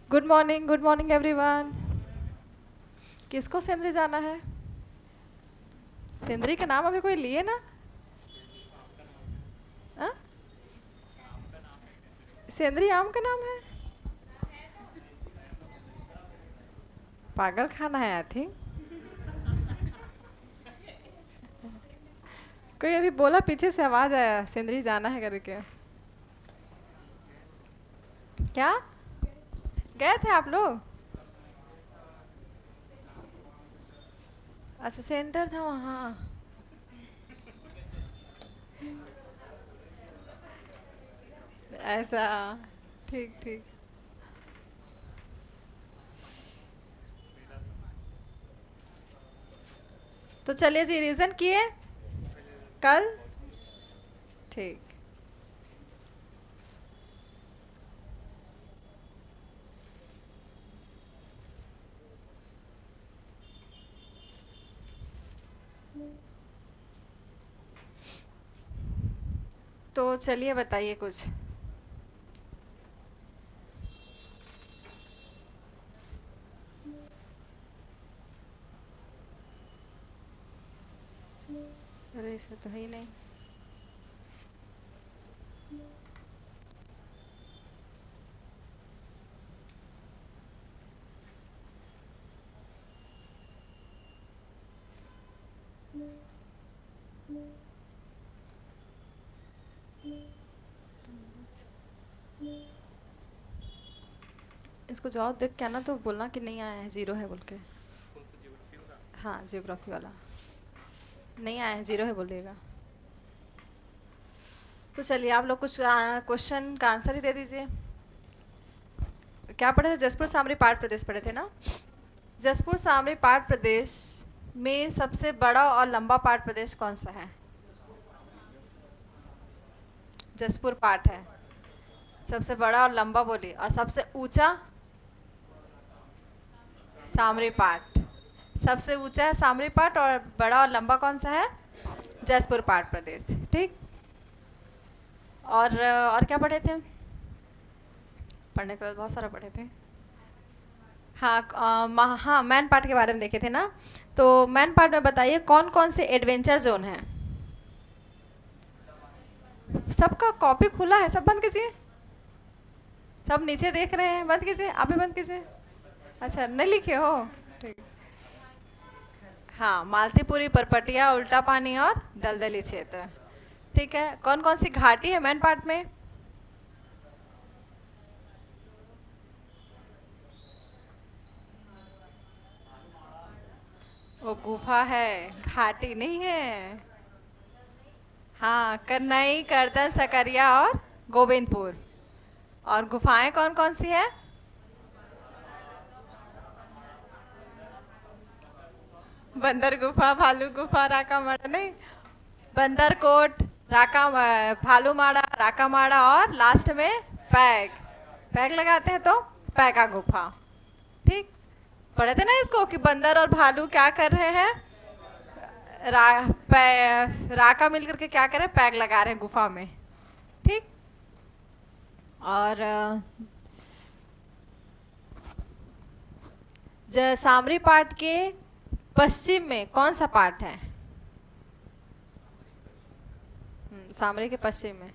Good morning everyone. किसको सेंद्री जाना है? सेंद्री का नाम अभी कोई लिए ना? हाँ? सेंद्री आम का नाम है? पागल खाना है आई थिंक। कोई अभी बोला, पीछे से आवाज आया सेंद्री जाना है करके। क्या? गए थे आप लोग? अच्छा, सेंटर था वहाँ। ऐसा। ठीक ठीक। तो चलिए जी, रिवीजन किए कल। ठीक। तो चलिए बताइए कुछ। अरे इसमें तो है ही नहीं। इसको जवाब देख के ना तो बोलना कि नहीं आया है, जीरो है बोल के। हाँ, जियोग्राफी वाला नहीं आया है, जीरो है बोलिएगा। तो चलिए आप लोग कुछ क्वेश्चन का आंसर ही दे दीजिए। क्या पढ़े थे? जसपुर सामरी पाठ प्रदेश पढ़े थे ना? जसपुर सामरी पाठ प्रदेश में सबसे बड़ा और लंबा पाठ प्रदेश कौन सा है? जसपुर पाठ है। सबसे बड़ा और लंबा बोलिए, और सबसे ऊंचा? सामरी पाठ। सबसे ऊंचा है सामरी पाठ, और बड़ा और लंबा कौन सा है? जसपुर पाठ प्रदेश। ठीक। और क्या पढ़े थे? पढ़ने के बाद बहुत सारा पढ़े थे। हाँ, हाँ, मैन पार्ट के बारे में देखे थे ना। तो मैन पार्ट में बताइए कौन कौन से एडवेंचर जोन हैं? सबका कॉपी खुला है, सब बंद कीजिए। सब नीचे देख रहे हैं, बंद कीजिए, आप भी बंद कीजिए। अच्छा, नहीं लिखे हो? ठीक। हाँ, मालतीपुरी, परपटिया, उल्टा पानी और दलदली क्षेत्र। ठीक है। कौन कौन सी घाटी है मैन पार्ट में? वो गुफा है, घाटी नहीं है। हाँ, कन्नई, करदन, सकरिया और गोविंदपुर। और गुफाएं कौन कौन सी है? बंदर गुफा, भालू गुफा, राका माड़ा नहीं। बंदर कोट, राका, भालू माड़ा, राका माड़ा, और लास्ट में पैग। पैग लगाते हैं तो पैगा गुफा। ठीक। पढ़े थे ना इसको कि बंदर और भालू क्या कर रहे हैं? राका मिलकर के क्या कर रहे हैं? पैग लगा रहे हैं गुफा में। ठीक। और सामरी पाठ के पश्चिम में कौन सा पाठ है? सामरी के पश्चिम में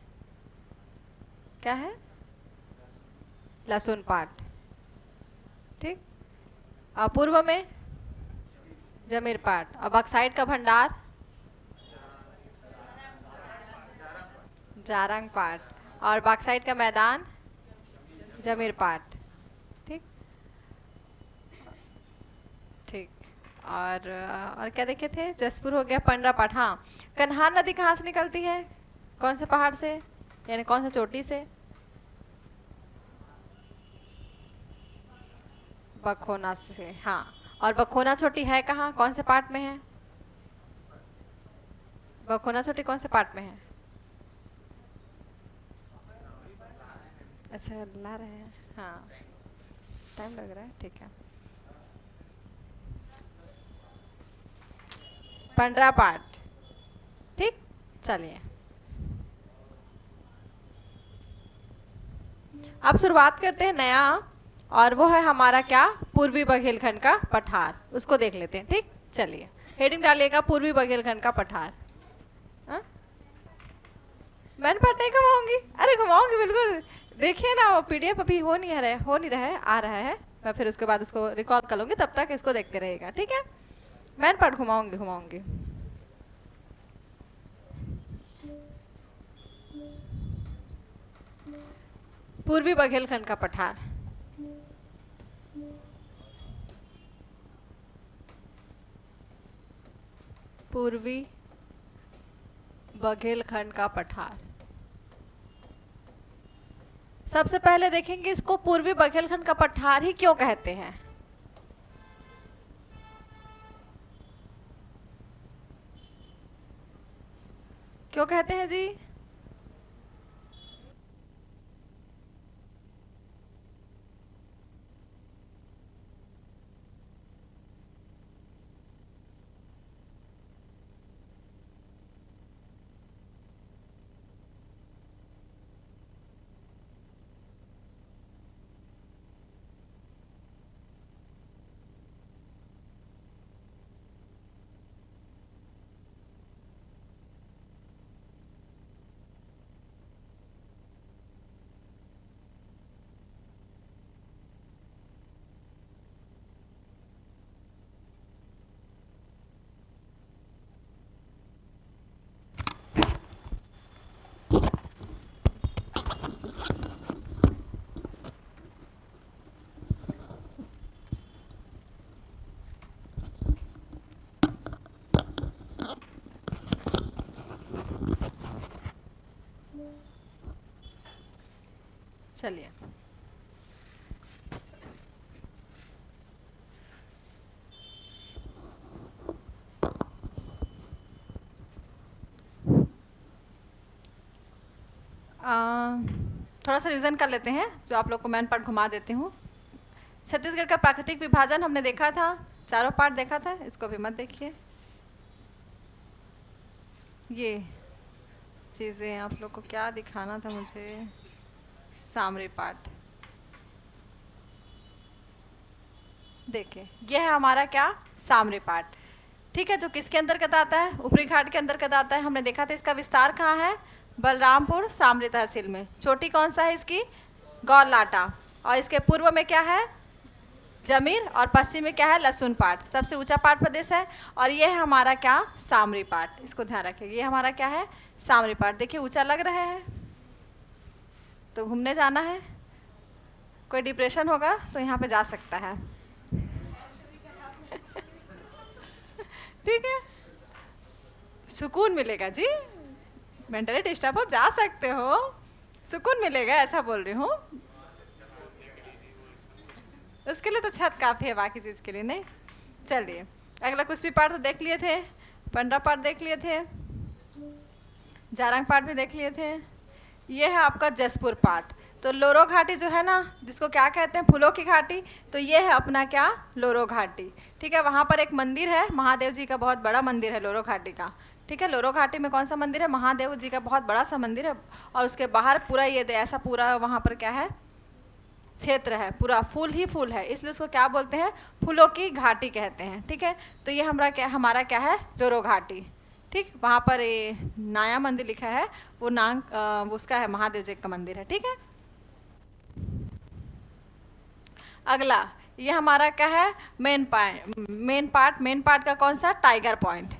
क्या है? लहसुन पाठ। ठीक। और पूर्व में जमीर पाठ। और बक्साइड का भंडार जारंग पाठ। और बक्साइड का मैदान जमीर पाठ। ठीक। ठीक। और क्या देखे थे? जसपुर हो गया, पंडरा पाठ। हाँ। कन्हान नदी कहाँ से निकलती है? कौन से पहाड़ से, यानी कौन से चोटी से? बखोना से। हाँ। और बखोना छोटी है कहाँ, कौन से पार्ट में है? बखोना छोटी कौन से पार्ट में है? अच्छा, ला रहे हैं। हाँ, टाइम लग रहा है। ठीक है। पंद्रह पार्ट। ठीक। चलिए, अब शुरुआत करते हैं नया और वो है हमारा क्या, पूर्वी बघेलखंड का पठार। उसको देख लेते हैं, ठीक। चलिए हेडिंग डालिएगा, पूर्वी बघेलखंड का पठार। हाँ? मैन पार्ट नहीं घुमाऊंगी, अरे घुमाऊंगी बिल्कुल। देखिए ना, वो पीडीएफ अभी हो नहीं रहा है, आ रहा है। मैं फिर उसके बाद उसको रिकॉल कर लूंगी, तब तक इसको देखते रहेगा, ठीक है। मैन पार्ट घुमाऊंगी घुमाऊंगी। पूर्वी बघेलखंड का पठार। पूर्वी बघेलखंड का पठार। सबसे पहले देखेंगे इसको पूर्वी बघेलखंड का पठार ही क्यों कहते हैं। क्यों कहते हैं जी? चलिए थोड़ा सा रिवीजन कर लेते हैं, जो आप लोग को मैन पार्ट घुमा देती हूँ। छत्तीसगढ़ का प्राकृतिक विभाजन हमने देखा था, चारों पार्ट देखा था, इसको भी मत देखिए। ये चीज़ें आप लोग को क्या दिखाना था मुझे, सामरी पार्ट। देखिए ये है हमारा क्या, सामरी पार्ट, ठीक है। जो किसके अंतर्गत आता है, ऊपरी घाट के अंतर्गत आता है। हमने देखा था इसका विस्तार कहाँ है, बलरामपुर सामरी तहसील में। चोटी कौन सा है इसकी, गौरलाटा। और इसके पूर्व में क्या है, जमीर। और पश्चिम में क्या है, लहसुन पाट। सबसे ऊंचा पाट प्रदेश है। और ये है हमारा क्या, सामरी पाट। इसको ध्यान रखिए, ये हमारा क्या है, सामरी पाट। देखिए ऊंचा लग रहा है, तो घूमने जाना है, कोई डिप्रेशन होगा तो यहाँ पे जा सकता है, ठीक है, सुकून मिलेगा जी। मेंटली डिस्टर्ब हो, जा सकते हो, सुकून मिलेगा, ऐसा बोल रही हूँ। उसके लिए तो छत काफ़ी है, बाकी चीज़ के लिए नहीं। चलिए अगला कुछ भी पार्ट तो देख लिए थे, पंद्रह पार्ट देख लिए थे, जारंग पार्ट भी देख लिए थे। ये है आपका जसपुर पार्ट। तो लोरो घाटी जो है ना, जिसको क्या कहते हैं, फूलों की घाटी, तो ये है अपना क्या, लोरो घाटी, ठीक है। वहाँ पर एक मंदिर है, महादेव जी का बहुत बड़ा मंदिर है लोरो घाटी का, ठीक है। लोरो घाटी में कौन सा मंदिर है, महादेव जी का बहुत बड़ा सा मंदिर है। और उसके बाहर पूरा ये ऐसा पूरा वहाँ पर क्या है, क्षेत्र है, पूरा फूल ही फूल है, इसलिए उसको क्या बोलते हैं, फूलों की घाटी कहते हैं, ठीक है। तो ये हमारा क्या है, लोरो घाटी, ठीक। वहाँ पर ये नया मंदिर लिखा है, वो उसका है, महादेव जी का मंदिर है, ठीक है। अगला ये हमारा क्या है, मेन पार्ट का कौन सा, टाइगर पॉइंट।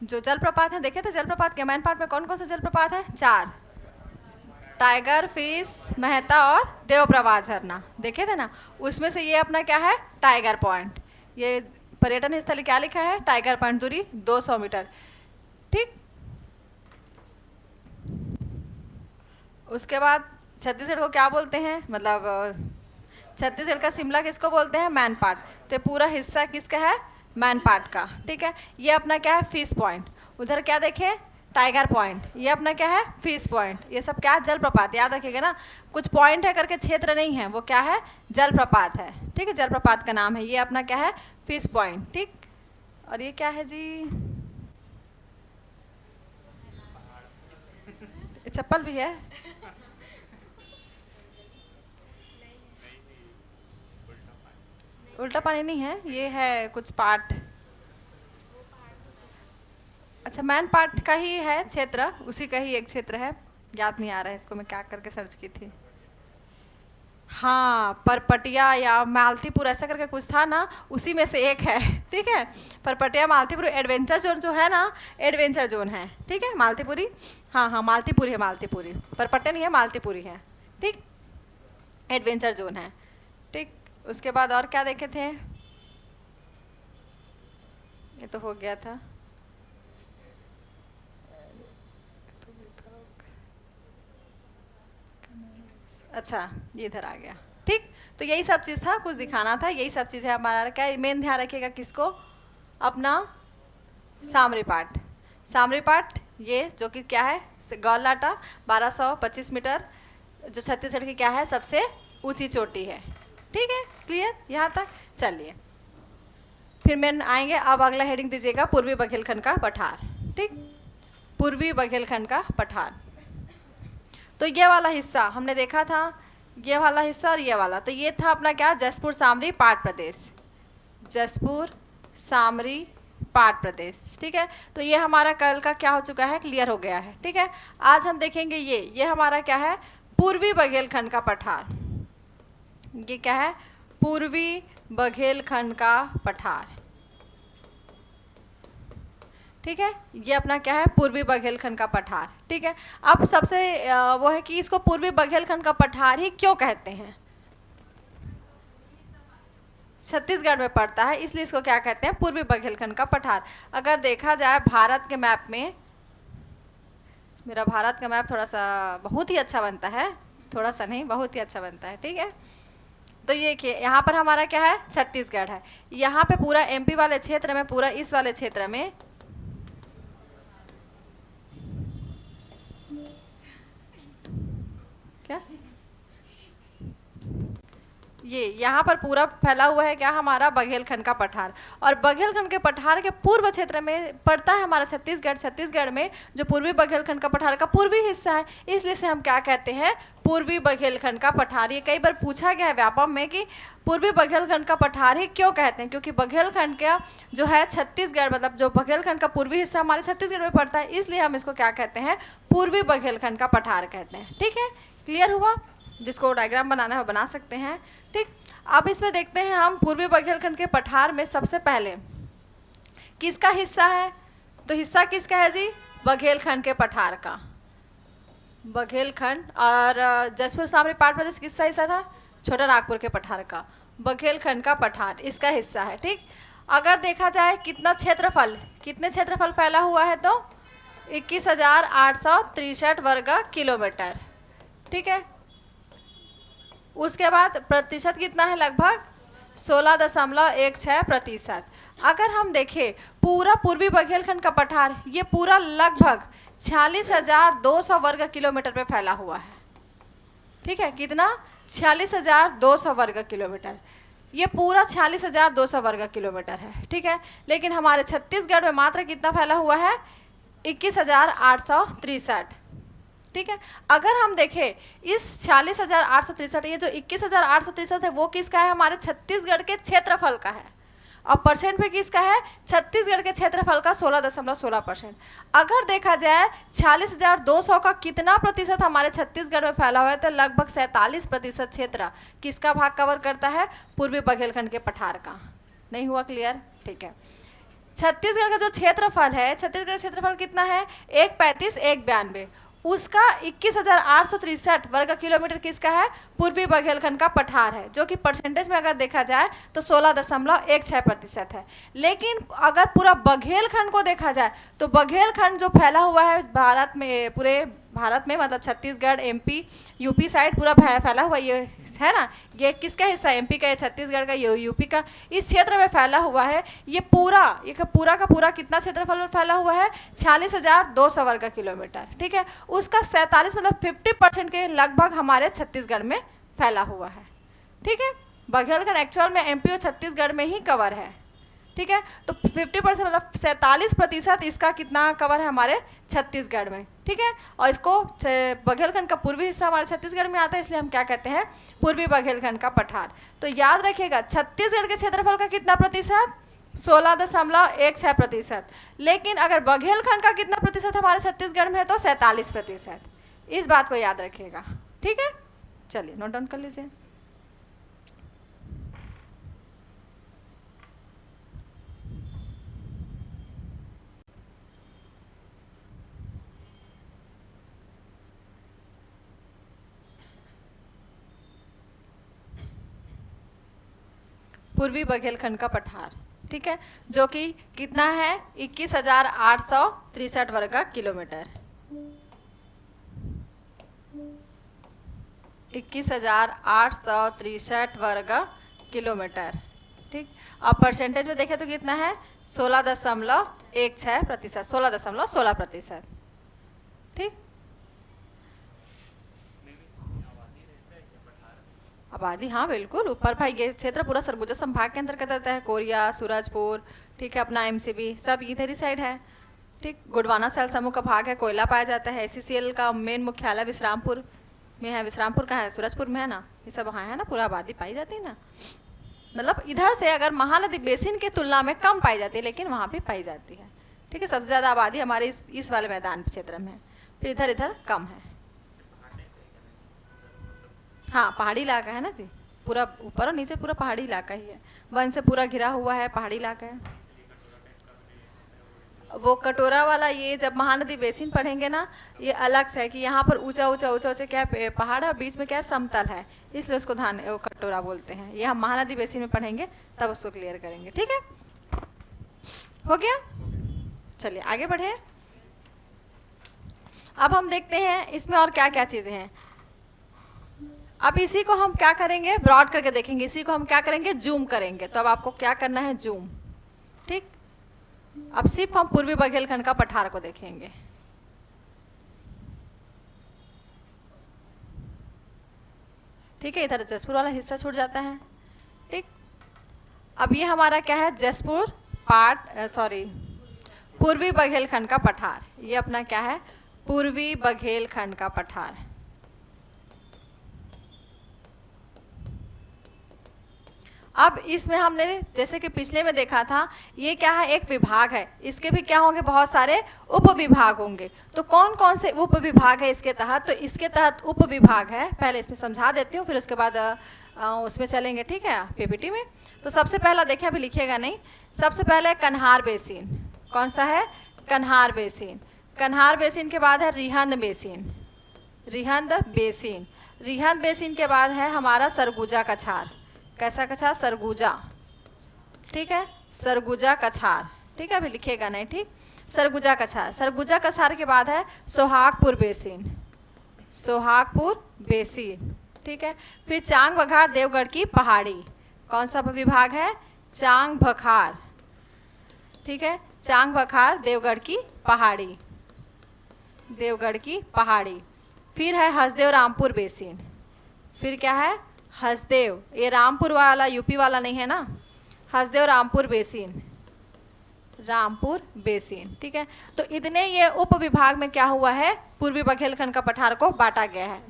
जो जलप्रपात है, देखे थे जलप्रपात के मेन पार्ट में कौन कौन सा जलप्रपात है, चार, टाइगर, फिश, मेहता और देवप्रभा झरना, देखे थे ना। उसमें से ये अपना क्या है, टाइगर पॉइंट। ये पर्यटन स्थल क्या लिखा है, टाइगर पॉइंट, दूरी 200 मीटर, ठीक। उसके बाद छत्तीसगढ़ को क्या बोलते हैं, मतलब छत्तीसगढ़ का शिमला किसको बोलते हैं, मैन पार्ट। तो पूरा हिस्सा किसका है, मैन पार्ट का, ठीक है। ये अपना क्या है, फिश पॉइंट। उधर क्या देखे, टाइगर पॉइंट। ये अपना क्या है, फिश पॉइंट। ये सब क्या है, जलप्रपात, याद रखिएगा ना, कुछ पॉइंट है करके क्षेत्र नहीं है, वो क्या है, जलप्रपात है, ठीक है। जलप्रपात का नाम है, ये अपना क्या है, फिश पॉइंट, ठीक। और ये क्या है जी, चप्पल भी है, उल्टा पानी नहीं है, ये है कुछ पार्ट। अच्छा, मैन पार्ट का ही है क्षेत्र, उसी का ही एक क्षेत्र है, याद नहीं आ रहा है इसको, मैं क्या करके सर्च की थी। हाँ, परपटिया या मालतीपुर ऐसा करके कुछ था ना, उसी में से एक है। ठीक है, परपटिया मालतीपुर एडवेंचर जोन जो है ना, एडवेंचर जोन है। ठीक है, मालतीपुरी, हाँ हाँ मालतीपुरी है, मालतीपुरी, परपटिया नहीं है, मालतीपुरी है। ठीक, एडवेंचर जोन है। ठीक, उसके बाद और क्या देखे थे, ये तो हो गया था। अच्छा, ये इधर आ गया। ठीक, तो यही सब चीज़ था, कुछ दिखाना था, यही सब चीज़ है हमारा। क्या मेन ध्यान रखिएगा किसको, अपना सामरी पार्ट। सामरी पार्ट ये जो कि क्या है, गौरलाटा 1225 मीटर, जो छत्तीसगढ़ की क्या है सबसे ऊंची चोटी है। ठीक है, क्लियर यहाँ तक। चलिए फिर मैं आएंगे, अब अगला हेडिंग दीजिएगा पूर्वी बघेलखंड का पठार। ठीक, पूर्वी बघेलखंड का पठार। तो ये वाला हिस्सा हमने देखा था, ये वाला हिस्सा और ये वाला, तो ये था अपना क्या, जसपुर सामरी पाट प्रदेश, जसपुर सामरी पाट प्रदेश। ठीक है, तो ये हमारा कल का क्या हो चुका है, क्लियर हो गया है। ठीक है, आज हम देखेंगे ये हमारा क्या है, पूर्वी बघेलखंड का पठार। ये क्या है, पूर्वी बघेलखंड का पठार। ठीक है, ये अपना क्या है, पूर्वी बघेलखंड का पठार। ठीक है, अब सबसे वो है कि इसको पूर्वी बघेलखंड का पठार ही क्यों कहते हैं, छत्तीसगढ़ में पड़ता है इसलिए इसको क्या कहते हैं, पूर्वी बघेलखंड का पठार। अगर देखा जाए भारत के मैप में, मेरा भारत का मैप थोड़ा सा बहुत ही अच्छा बनता है, थोड़ा सा नहीं बहुत ही अच्छा बनता है। ठीक है, तो ये देखिए यहाँ पर हमारा क्या है, छत्तीसगढ़ है, यहाँ पे पूरा एमपी वाले क्षेत्र में, पूरा इस वाले क्षेत्र में क्या, ये यहाँ पर पूरा फैला हुआ है क्या, हमारा बघेलखंड का पठार। और बघेलखंड के पठार के पूर्व क्षेत्र में पड़ता है हमारा छत्तीसगढ़। छत्तीसगढ़ में जो पूर्वी बघेलखंड का पठार का पूर्वी हिस्सा है, इसलिए से हम क्या कहते हैं, पूर्वी बघेलखंड का पठार। ये कई बार पूछा गया है व्यापम में कि पूर्वी बघेलखंड का पठार ही क्यों कहते हैं, क्योंकि बघेलखंड का जो है छत्तीसगढ़, मतलब जो बघेलखंड का पूर्वी हिस्सा हमारे छत्तीसगढ़ में पड़ता है, इसलिए हम इसको क्या कहते हैं, पूर्वी बघेलखंड का पठार कहते हैं। ठीक है, क्लियर हुआ, जिसको डायग्राम बनाना है वो बना सकते हैं। ठीक, अब इसमें देखते हैं हम पूर्वी बघेलखंड के पठार में सबसे पहले किसका हिस्सा है, तो हिस्सा किसका है जी, बघेलखंड के पठार का, बघेलखंड। और जसपुर सामरी पाट प्रदेश किसका हिस्सा था, छोटा नागपुर के पठार का, बघेलखंड का पठार इसका हिस्सा है। ठीक, अगर देखा जाए कितना क्षेत्रफल, कितने क्षेत्रफल फैला हुआ है, तो 21,863 वर्ग किलोमीटर। ठीक है, उसके बाद प्रतिशत कितना है, लगभग 16.16%। अगर हम देखें पूरा पूर्वी बघेलखंड का पठार, ये पूरा लगभग 46,200 वर्ग किलोमीटर पे फैला हुआ है। ठीक है, कितना, 46,200 वर्ग किलोमीटर, ये पूरा 46,200 वर्ग किलोमीटर है। ठीक है, लेकिन हमारे छत्तीसगढ़ में मात्र कितना फैला हुआ है, 21,863। ठीक है, अगर हम देखें इस 46,863, ये जो 21,863 है वो किसका है, हमारे छत्तीसगढ़ के क्षेत्रफल का है, और परसेंट पे किसका है, छत्तीसगढ़ के क्षेत्रफल का 16.16%। अगर देखा जाए 46,200 का कितना प्रतिशत हमारे छत्तीसगढ़ में फैला हुआ है, तो लगभग 47% क्षेत्र किसका भाग कवर करता है, पूर्वी बघेलखंड के पठार का। नहीं हुआ क्लियर, ठीक है। छत्तीसगढ़ का जो क्षेत्रफल है, छत्तीसगढ़ क्षेत्रफल कितना है, 135, 192, उसका 21,863 वर्ग किलोमीटर किसका है, पूर्वी बघेलखंड का पठार है, जो कि परसेंटेज में अगर देखा जाए तो 16.16% है। लेकिन अगर पूरा बघेलखंड को देखा जाए तो बघेलखंड जो फैला हुआ है भारत में, पूरे भारत में, मतलब छत्तीसगढ़, एमपी, यूपी साइड पूरा फैला हुआ ये है ना, ये किसका हिस्सा, एमपी का, छत्तीसगढ़ का, ये यूपी का, इस क्षेत्र में फैला हुआ है। ये पूरा का पूरा कितना क्षेत्रफल में फैला हुआ है, 46,200 वर्ग किलोमीटर। ठीक है, उसका 47 मतलब 50% के लगभग हमारे छत्तीसगढ़ में फैला हुआ है। ठीक है, बघेलखंड एक्चुअल में एमपी और छत्तीसगढ़ में ही कवर है। ठीक है। तो 50% मतलब 47% इसका कितना कवर है हमारे छत्तीसगढ़ में, ठीक है। और इसको बघेलखंड का पूर्वी हिस्सा हमारे छत्तीसगढ़ में आता है, इसलिए हम क्या कहते हैं, पूर्वी बघेलखंड का पठार। तो याद रखिएगा छत्तीसगढ़ के क्षेत्रफल का कितना प्रतिशत, 16.16%। लेकिन अगर बघेलखंड का कितना प्रतिशत हमारे छत्तीसगढ़ में है तो 47%। इस बात को याद रखिएगा, ठीक है। चलिए नोट डाउन कर लीजिए। पूर्वी बघेलखंड का पठार, ठीक है, जो कि कितना है, 21,863 वर्ग किलोमीटर, 21,863 वर्ग किलोमीटर, ठीक। अब परसेंटेज में देखें तो कितना है, 16.16%, 16.16%, ठीक। आबादी, हाँ बिल्कुल, ऊपर भाई ये क्षेत्र पूरा सरगुजा संभाग के अंतर्गत आता है। कोरिया, सूरजपुर, ठीक है, अपना एमसीबी सब इधर ही साइड है, ठीक। गोंडवाना सेल समूह का भाग है, कोयला पाया जाता है। एसीसीएल का मेन मुख्यालय विश्रामपुर में है। विश्रामपुर कहाँ है, सूरजपुर में है ना, ये सब वहाँ है ना, पूरा आबादी पाई जाती है ना। मतलब इधर से अगर महानदी बेसिन की तुलना में कम पाई जाती है, लेकिन वहाँ भी पाई जाती है, ठीक है। सबसे ज़्यादा आबादी हमारे इस वाले मैदान क्षेत्र में है, फिर इधर इधर कम है। हाँ पहाड़ी इलाका है ना जी, पूरा ऊपर और नीचे पूरा पहाड़ी इलाका ही है, वन से पूरा घिरा हुआ है, पहाड़ी इलाका है। वो कटोरा वाला, ये जब महानदी बेसिन पढ़ेंगे ना, ये अलग से है कि यहाँ पर ऊंचा ऊंचा ऊंचा ऊंचा क्या पहाड़ है, बीच में क्या समतल है, इसलिए उसको वो कटोरा बोलते हैं। ये हम महानदी बेसिन में पढ़ेंगे तब उसको क्लियर करेंगे, ठीक है। हो गया, चलिए आगे बढ़े। अब हम देखते हैं इसमें और क्या क्या चीज़ें हैं। अब इसी को हम क्या करेंगे, ब्रॉड करके देखेंगे। इसी को हम क्या करेंगे, जूम करेंगे। तो अब आपको क्या करना है, जूम, ठीक। अब सिर्फ हम पूर्वी बघेलखंड का पठार को देखेंगे। ठीक है, इधर जसपुर वाला हिस्सा छूट जाता है, ठीक। अब ये हमारा क्या है, जसपुर पूर्वी बघेलखंड का पठार। ये अपना क्या है, पूर्वी बघेलखंड का पठार। अब इसमें हमने जैसे कि पिछले में देखा था, ये क्या है, एक विभाग है। इसके भी क्या होंगे, बहुत सारे उप विभाग होंगे। तो कौन कौन से उप विभाग है इसके तहत, तो इसके तहत उप विभाग है, पहले इसमें समझा देती हूँ, फिर उसके बाद उसमें चलेंगे, ठीक है, पीपीटी में। तो सबसे पहला देखें, अभी लिखिएगा नहीं, सबसे पहले कन्हार बेसिन। कौन सा है, कन्हार बेसिन। कन्हार बेसिन के बाद है Rihand basin, Rihand basin. Rihand basin के बाद है हमारा सरगुजा कछार। कैसा कछार, सरगुजा, ठीक है, सरगुजा कछार, ठीक है, अभी लिखिएगा नहीं, ठीक। सरगुजा कछार। सरगुजा कछार के बाद है सोहागपुर बेसिन, सोहागपुर बेसिन, ठीक है। फिर चांग बघार देवगढ़ की पहाड़ी। कौन सा विभाग है, चांग बघार, ठीक है, चांग बघार देवगढ़ की पहाड़ी, देवगढ़ की पहाड़ी। फिर है हसदेव रामपुर बेसिन। फिर क्या है, हसदेव, ये रामपुर वाला यूपी वाला नहीं है ना, हसदेव रामपुर बेसिन, रामपुर बेसिन, ठीक है। तो इतने ये उप विभाग में क्या हुआ है, पूर्वी बघेलखंड का पठार को बांटा गया है।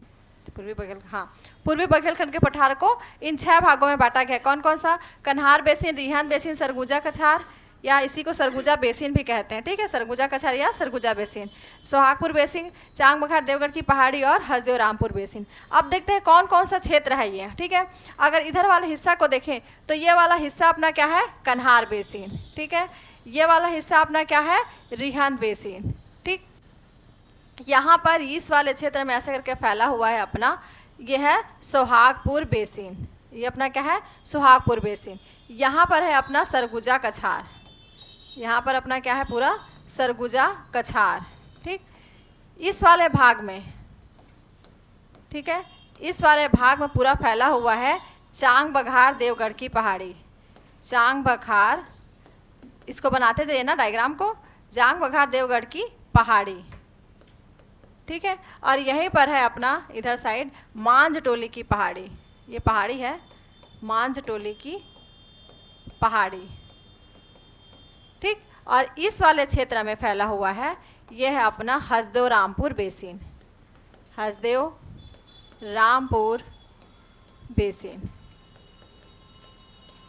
पूर्वी बघेलखंड के पठार को इन 6 भागों में बांटा गया है। कौन कौन सा, कन्हार बेसिन, रिहंद बेसिन, सरगुजा कछार, या इसी को सरगुजा बेसिन भी कहते हैं, ठीक है, सरगुजा कछार या सरगुजा बेसिन, सोहागपुर बेसिन, चांग बघार देवगढ़ की पहाड़ी और हसदेव रामपुर बेसिन। अब देखते हैं कौन कौन सा क्षेत्र है ये, ठीक है। अगर इधर वाले हिस्सा को देखें तो ये वाला हिस्सा अपना क्या है, कन्हार बेसिन, ठीक है। ये वाला हिस्सा अपना क्या है, रिहंद बेसिन, ठीक। यहाँ पर इस वाले क्षेत्र में ऐसा करके फैला हुआ है अपना, ये है सोहागपुर बेसिन। ये अपना क्या है, सोहागपुर बेसिन। यहाँ पर है अपना सरगुजा कछार, यहाँ पर अपना क्या है, पूरा सरगुजा कछार, ठीक। इस वाले भाग में, ठीक है, इस वाले भाग में पूरा फैला हुआ है चांग बघार देवगढ़ की पहाड़ी। चांग बघार, इसको बनाते जाइए ना डायग्राम को, चांग बघार देवगढ़ की पहाड़ी, ठीक है। और यहीं पर है अपना इधर साइड मांझ टोली की पहाड़ी। ये पहाड़ी है मांझ टोली की पहाड़ी, ठीक। और इस वाले क्षेत्र में फैला हुआ है, ये है अपना हसदेव रामपुर बेसिन, हसदेव रामपुर बेसिन।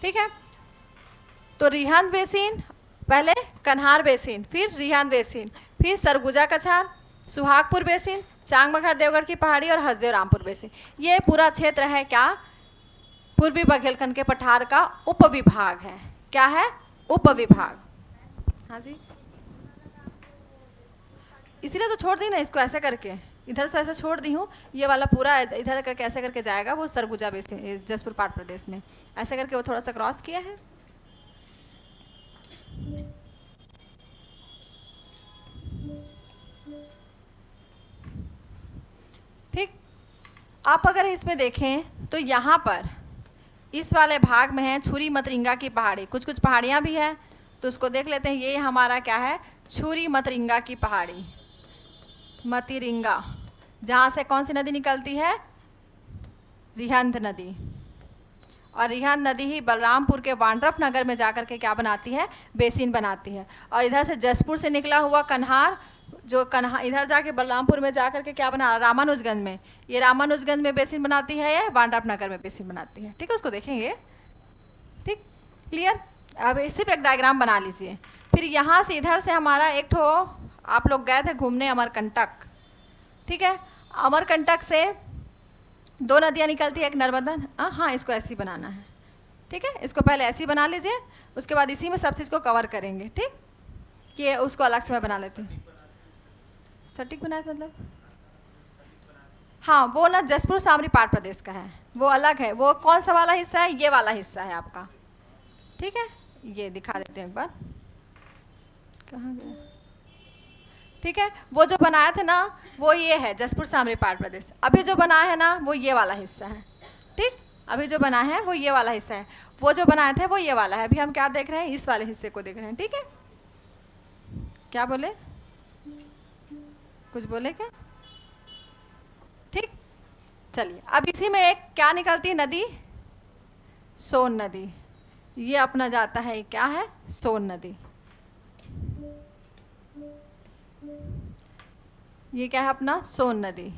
ठीक है, तो रिहांद बेसिन, पहले कन्हार बेसिन, फिर रिहांद बेसिन, फिर सरगुजा कछार, सुहागपुर बेसिन, चांगमघर देवगढ़ की पहाड़ी और हसदेव रामपुर बेसिन। ये पूरा क्षेत्र है क्या, पूर्वी बघेलखंड के पठार का उपविभाग है। क्या है, उपविभाग। हाँ जी, इसीलिए तो छोड़ दी ना इसको ऐसे करके, इधर से ऐसे छोड़ दी हूँ, ये वाला पूरा इधर करके ऐसे करके जाएगा, वो सरगुजा बेसिन जसपुर पाट प्रदेश में, ऐसे करके वो थोड़ा सा क्रॉस किया है। ठीक, आप अगर इसमें देखें तो यहाँ पर इस वाले भाग में है छुरी मतरिंगा की पहाड़ी, कुछ कुछ पहाड़ियाँ भी हैं, तो उसको देख लेते हैं। ये हमारा क्या है, छुरी मतरिंगा की पहाड़ी, मतिरिंगा, जहाँ से कौन सी नदी निकलती है, रिहंद नदी। और रिहंद नदी ही बलरामपुर के वांड्रफ नगर में जाकर के क्या बनाती है, बेसिन बनाती है। और इधर से जसपुर से निकला हुआ कन्हार, जो कन्हार इधर जाके बलरामपुर में जाकर के क्या बना, रामानुजगंज में, ये रामानुजगंज में बेसिन बनाती है, ये वांड्रफ नगर में बेसिन बनाती है। ठीक है, उसको देखेंगे। ठीक, क्लियर। अब इसी पे एक डायग्राम बना लीजिए। फिर यहाँ से इधर से हमारा एक ठो, आप लोग गए थे घूमने अमरकंटक, ठीक है, अमरकंटक से दो नदियाँ निकलती है, एक नर्मदा, हाँ इसको ऐसे ही बनाना है। ठीक है, इसको पहले ऐसे ही बना लीजिए, उसके बाद इसी में सब चीज़ को कवर करेंगे। ठीक, कि उसको अलग से मैं बना लेती हूँ। सटीक बनाए मतलब, हाँ वो ना जसपुर सामरी पाट प्रदेश का है, वो अलग है। वो कौन सा वाला हिस्सा है, ये वाला हिस्सा है आपका। ठीक है, ये दिखा देते हैं एक बार, कहाँ गया। ठीक है, वो जो बनाया था ना, वो ये है जसपुर सामरी पाट प्रदेश। अभी जो बनाया है ना, वो ये वाला हिस्सा है। ठीक, अभी जो बना है वो ये वाला हिस्सा है, वो जो बनाया था वो ये वाला है। अभी हम क्या देख रहे हैं, इस वाले हिस्से को देख रहे हैं। ठीक है, क्या बोले, कुछ बोले क्या। ठीक, चलिए, अब इसी में एक क्या निकलती है नदी, सोन नदी। ये अपना जाता है, क्या है, सोन नदी। ये क्या है अपना, सोन नदी।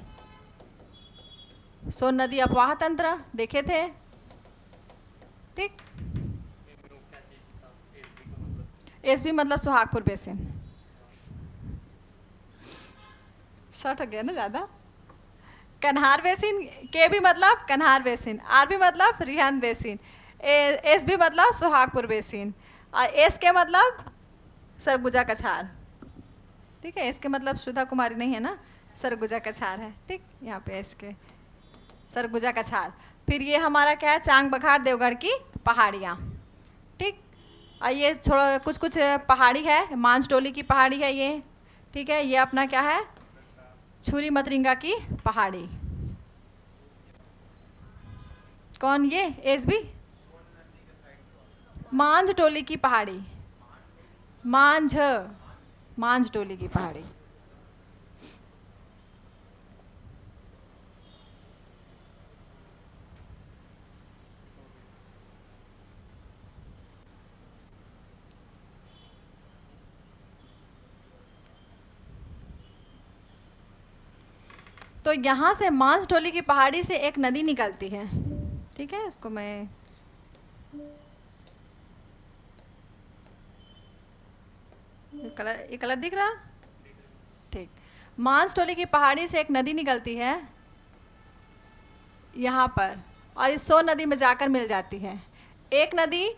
सोन नदी अपवाह तंत्र देखे थे। ठीक, एसबी मतलब सुहागपुर बेसिन। शॉर्ट हो गया ना ज़्यादा। कन्हार बेसिन, के भी मतलब कन्हार बेसिन, आर भी मतलब रिहंद बेसिन, एस भी मतलब सुहागपुर बेसिन, और एस के मतलब सरगुजा कछार। ठीक है, एस के मतलब सुधा कुमारी नहीं है ना, सरगुजा कछार है। ठीक, यहाँ पे एस के सरगुजा कछार। फिर ये हमारा क्या है, चांग बखार देवगढ़ की पहाड़ियाँ। ठीक, और ये थोड़ा कुछ कुछ पहाड़ी है, मांझटोली की पहाड़ी है ये। ठीक है, ये अपना क्या है, छुरी मतरिंगा की पहाड़ी। कौन, ये एसबी, मांझटोली की पहाड़ी, मांझटोली की पहाड़ी। तो यहाँ से मांझटोली की पहाड़ी से एक नदी निकलती है। ठीक है, इसको मैं ये कलर दिख रहा। ठीक, मांझटोली की पहाड़ी से एक नदी निकलती है यहाँ पर, और इस सोन नदी में जाकर मिल जाती है। एक नदी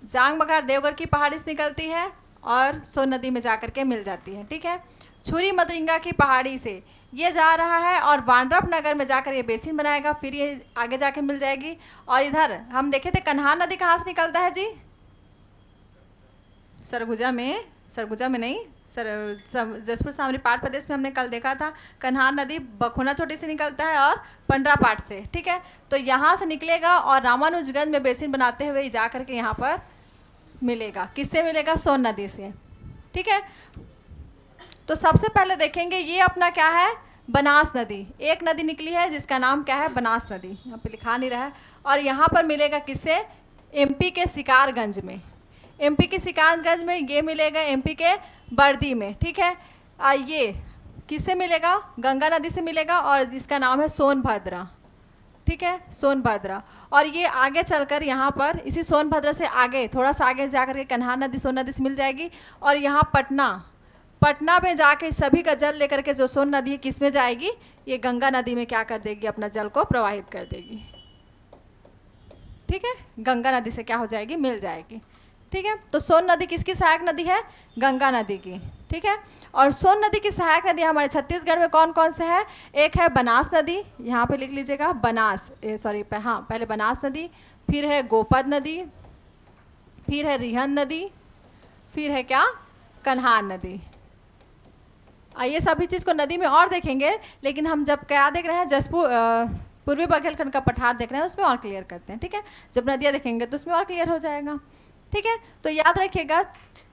जांग बघार देवगढ़ की पहाड़ी से निकलती है और सोन नदी में जाकर के मिल जाती है। ठीक है, छुरी मतरिंगा की पहाड़ी से ये जा रहा है और वांड्रफ नगर में जाकर ये बेसिन बनाएगा, फिर ये आगे जाके मिल जाएगी। और इधर हम देखे थे कन्हार नदी कहाँ से निकलता है जी, सरगुजा में नहीं, जसपुर सामरी पाट प्रदेश में हमने कल देखा था। कन्हार नदी बखोना चोटी से निकलता है और पंडरा पाट से। ठीक है, तो यहाँ से निकलेगा और रामानुजगंज में बेसिन बनाते हुए जा करके यहाँ पर मिलेगा। किससे मिलेगा, सोन नदी से। ठीक है, तो सबसे पहले देखेंगे ये अपना क्या है, बनास नदी। एक नदी निकली है जिसका नाम क्या है, बनास नदी, यहाँ पे लिखा नहीं रहा है। और यहाँ पर मिलेगा किससे, एमपी के शिकारगंज में। एमपी के सिकांतगंज में, ये मिलेगा एमपी के बर्दी में, ठीक है। ये किससे मिलेगा? गंगा नदी से मिलेगा और इसका नाम है सोनभद्र, ठीक है, सोनभद्र। और ये आगे चलकर यहाँ पर इसी सोनभद्र से आगे थोड़ा सा आगे जाकर के कन्हार नदी, सोन नदी से मिल जाएगी। और यहाँ पटना में जाके सभी का जल लेकर के जो सोन नदी है किस में जाएगी? ये गंगा नदी में क्या कर देगी? अपना जल को प्रवाहित कर देगी, ठीक है। गंगा नदी से क्या हो जाएगी? मिल जाएगी, ठीक है। तो सोन नदी किसकी सहायक नदी है? गंगा नदी की, ठीक है। और सोन नदी की सहायक नदी हमारे छत्तीसगढ़ में कौन कौन से है? एक है बनास नदी, यहाँ पे लिख लीजिएगा बनास, हाँ पहले बनास नदी, फिर है गोपद नदी, फिर है रिहन नदी, फिर है क्या? कन्हार नदी। ये सभी चीज़ को नदी में और देखेंगे, लेकिन हम जब क्या देख रहे हैं? पूर्वी बघेलखंड का पठार देख रहे हैं, उसमें और क्लियर करते हैं, ठीक है। जब नदियाँ देखेंगे तो उसमें और क्लियर हो जाएगा, ठीक है। तो याद रखिएगा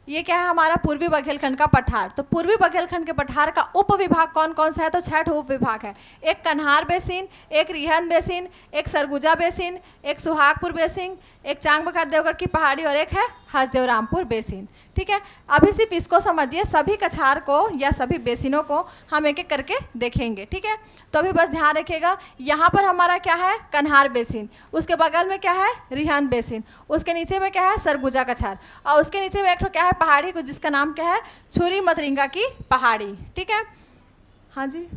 ये क्या है? हमारा पूर्वी बघेलखंड का पठार। तो पूर्वी बघेलखंड के पठार का उप विभाग कौन कौन सा है? तो 6 उप विभाग है। एक कन्हार बेसिन, एक रिहन बेसिन, एक सरगुजा बेसिन, एक सुहागपुर बेसिन, एक चांगबखार देवगढ़ की पहाड़ी और एक है हसदेवरामपुर बेसिन, ठीक है। अभी सिर्फ इसको समझिए, सभी कछार को या सभी बेसिनों को हम एक एक करके देखेंगे, ठीक है। तो अभी बस ध्यान रखिएगा, यहाँ पर हमारा क्या है? कन्हार बेसिन, उसके बगल में क्या है? रिहन बेसिन, उसके नीचे में क्या है? सरगुजा कछार, और उसके नीचे में एक क्या है? पहाड़ी को, जिसका नाम क्या है? छुरी मतरिंगा की पहाड़ी, ठीक है। हाँ जी,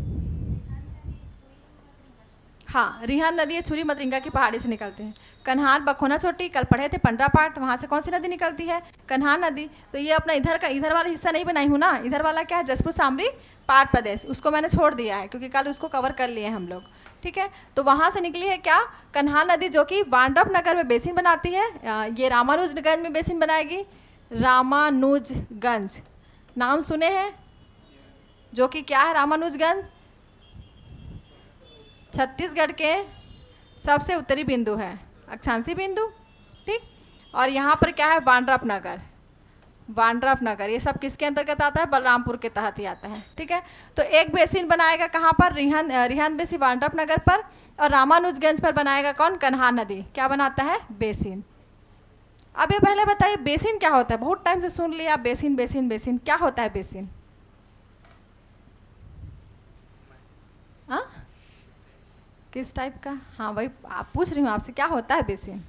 हाँ, रिहन नदी छुरी मतरिंगा की पहाड़ी से निकलते हैं। कन्हार बखोना चोटी कल पढ़े थे 15 पार्ट, वहाँ से कौन सी नदी निकलती है? कन्हार नदी। तो ये अपना इधर वाला हिस्सा नहीं बनाई हूँ ना, इधर वाला क्या है? जसपुर सामरी पाट प्रदेश, उसको मैंने छोड़ दिया है क्योंकि कल उसको कवर कर लिए हम लोग, ठीक है। तो वहाँ से निकली है क्या? कन्हार नदी, जो कि वांड्रप नगर में बेसिन बनाती है। ये रामानुजगंज में बेसिन बनाएगी, रामानुजगंज नाम सुने हैं? जो कि क्या है? रामानुजगंज छत्तीसगढ़ के सबसे उत्तरी बिंदु है, अक्षांशी बिंदु, ठीक। और यहाँ पर क्या है? वांड्रप नगर, वांड्रप नगर, ये सब किसके अंतर्गत आता है? बलरामपुर के तहत ही आता है, ठीक है। तो एक बेसिन बनाएगा कहाँ पर? रिहन बेसिन वांड्रप नगर पर, और रामानुजगंज पर बनाएगा कौन? कन्हार नदी। क्या बनाता है? बेसिन। अब ये पहले बताइए बेसिन क्या होता है? बहुत टाइम से सुन लिया बेसिन बेसिन बेसिन, क्या होता है बेसिन? हाँ, किस टाइप का? हाँ वही आप पूछ रही हूँ आपसे, क्या होता है बेसिन?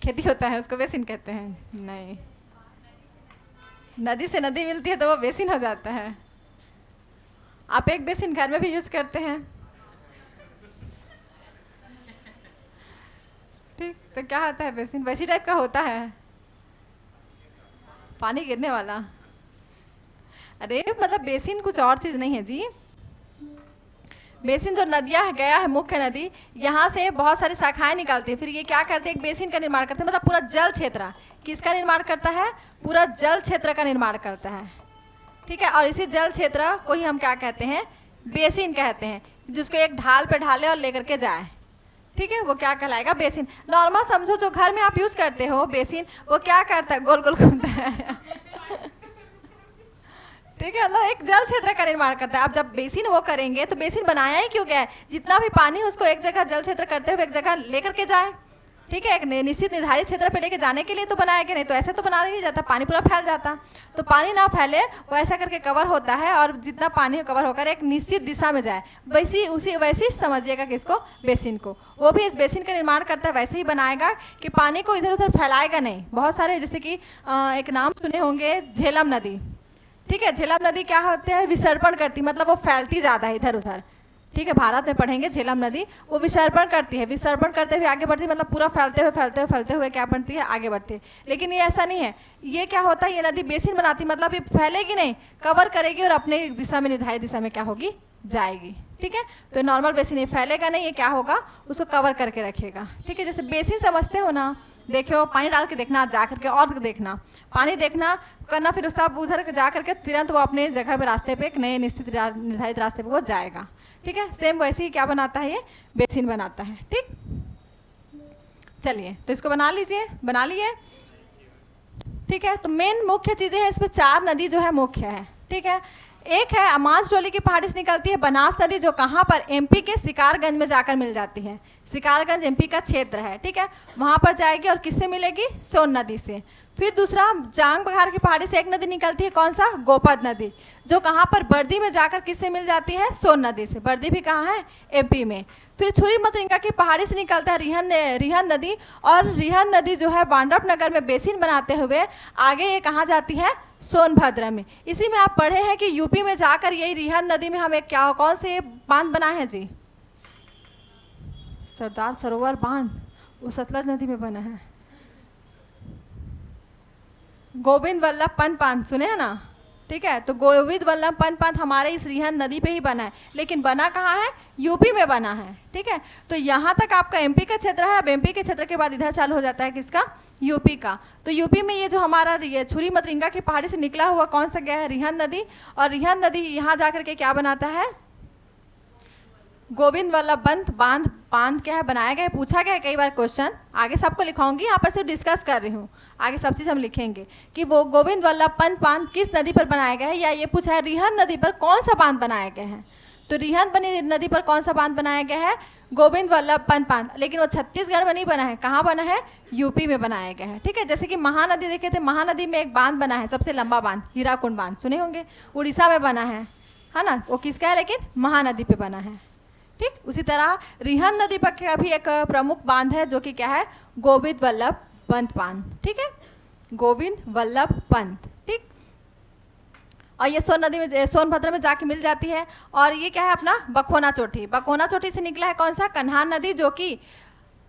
खेती होता है, उसको बेसिन कहते हैं? नहीं, नदी से नदी मिलती है तो वो बेसिन हो जाता है। आप एक बेसिन घर में भी यूज करते हैं, ठीक। तो क्या होता है बेसिन? वैसी टाइप का होता है, पानी गिरने वाला। अरे मतलब बेसिन कुछ और चीज़ नहीं है जी। बेसिन जो नदियाँ गया है, मुख्य नदी, यहाँ से बहुत सारी शाखाएं निकलती है, फिर ये क्या करते हैं? एक बेसिन का निर्माण करते हैं, मतलब पूरा जल क्षेत्र। किसका निर्माण करता है? पूरा जल क्षेत्र का निर्माण करता है, ठीक है। और इसी जल क्षेत्र को ही हम क्या कहते हैं? बेसिन कहते हैं, जिसको एक ढाल पे ढाले और लेकर के जाए, ठीक है। वो क्या कहलाएगा? बेसिन। नॉर्मल समझो, जो घर में आप यूज़ करते हो बेसिन, वो क्या करता है? गोल गोल घूमता है, ठीक है। मतलब एक जल क्षेत्र का निर्माण करता है। अब जब बेसिन वो करेंगे तो बेसिन बनाया ही क्यों गया है? जितना भी पानी है उसको एक जगह जल क्षेत्र करते हुए एक जगह लेकर के जाए, ठीक है। एक निश्चित निर्धारित क्षेत्र पे लेके जाने के लिए तो बनाया गया, नहीं तो ऐसे तो बना नहीं जाता, पानी पूरा फैल जाता। तो पानी ना फैले वो ऐसा करके कवर होता है, और जितना पानी कवर होकर एक निश्चित दिशा में जाए, वैसी समझिएगा कि इसको बेसिन को, वो भी इस बेसिन का निर्माण करता है। वैसे ही बनाएगा कि पानी को इधर उधर फैलाएगा नहीं। बहुत सारे, जैसे कि एक नाम सुने होंगे झेलम नदी, ठीक है। झेलम नदी क्या होती है? विसर्पण करती, मतलब वो फैलती ज़्यादा है इधर उधर, ठीक है। भारत में पढ़ेंगे झेलम नदी, वो विसर्पण करती है, विसर्पण करते हुए आगे बढ़ती है, मतलब पूरा फैलते हुए क्या बनती है? आगे बढ़ती है। लेकिन ये ऐसा नहीं है, ये क्या होता है? ये नदी बेसिन बनाती, मतलब ये फैलेगी नहीं, कवर करेगी और अपने दिशा में, निर्धारित दिशा में क्या होगी? जाएगी, ठीक है। तो नॉर्मल बेसिन ये फैलेगा नहीं, ये क्या होगा? उसको कवर करके रखेगा, ठीक है। जैसे बेसिन समझते हो ना, देखो पानी डाल के देखना, जा करके और देखना, पानी देखना करना, फिर सब उधर जा करके तुरंत वो अपने जगह पे, रास्ते पे, एक नए निश्चित निर्धारित रास्ते पे वो जाएगा, ठीक है। सेम वैसे ही क्या बनाता है? ये बेसिन बनाता है, ठीक। चलिए, तो इसको बना लीजिए, बना लिए, ठीक है। तो मेन मुख्य चीज़ें हैं इसमें, 4 नदी जो है मुख्य है, ठीक है। एक है अमांस की पहाड़ी से निकलती है बनास नदी, जो कहाँ पर, एमपी के शिकारगंज में जाकर मिल जाती है। शिकारगंज एमपी का क्षेत्र है, ठीक है, वहाँ पर जाएगी और किससे मिलेगी, सोन नदी से। फिर दूसरा जांग बघार की पहाड़ी से एक नदी निकलती है, कौन सा, गोपद नदी, जो कहाँ पर, बर्दी में जाकर किससे मिल जाती है, सोन नदी से। बर्दी भी कहाँ है, एमपी में। फिर छुरी मतरिंगा की पहाड़ी से निकलता है रिहन नदी, और रिहन नदी जो है बांडव नगर में बेसिन बनाते हुए आगे ये कहाँ जाती है, सोनभद्र में। इसी में आप पढ़े हैं कि यूपी में जाकर यही रिहन नदी में हमें क्या, कौन से बांध बना है जी, सरदार सरोवर बांध, वो सतलज नदी में बना है। गोविंद वल्लभ पंत बांध सुने हैं ना, ठीक है, तो गोविंद वल्लभ पंत बांध हमारे इस रिहन नदी पे ही बना है, लेकिन बना कहाँ है, यूपी में बना है, ठीक है। तो यहाँ तक आपका एमपी का क्षेत्र है। अब एमपी के क्षेत्र के बाद इधर चालू हो जाता है किसका, यूपी का। तो यूपी में ये जो हमारा ये छुरी मतरिंगा की पहाड़ी से निकला हुआ कौन सा गया है, रिहन नदी, और रिहन नदी यहाँ जाकर के क्या बनाता है, गोविंद वल्लभ पंत बांध क्या है, बनाया गया है, पूछा गया है कई बार क्वेश्चन, आगे सबको लिखाऊंगी, यहाँ पर सिर्फ डिस्कस कर रही हूँ, आगे सब चीज़ हम लिखेंगे कि वो गोविंद वल्लभ पंत बांध किस नदी पर बनाया गया है, या ये पूछा है रिहन नदी पर कौन सा बांध बनाया गया है। तो रिहन बनी नदी पर कौन सा बांध बनाया गया है, गोविंद वल्लभ पंत बांध, लेकिन वो छत्तीसगढ़ में नहीं बना है, कहाँ बना है, यूपी में बनाया गया है, ठीक है। जैसे कि महानदी देखे थे, महानदी में एक बांध बना है, सबसे लंबा बांध, हीराकुंड बांध सुने होंगे, उड़ीसा में बना है ना, वो किसका है, लेकिन महानदी पे बना है, ठीक। उसी तरह रिहन नदी पर का भी एक प्रमुख बांध है, जो कि क्या है, गोविंद वल्लभ पंत बांध, ठीक है, गोविंद वल्लभ पंत, ठीक। और ये सोन नदी में, सोनभद्र में जाके मिल जाती है। और ये क्या है अपना, बखोना चोटी, बखोना चोटी से निकला है कौन सा, कन्हान नदी, जो कि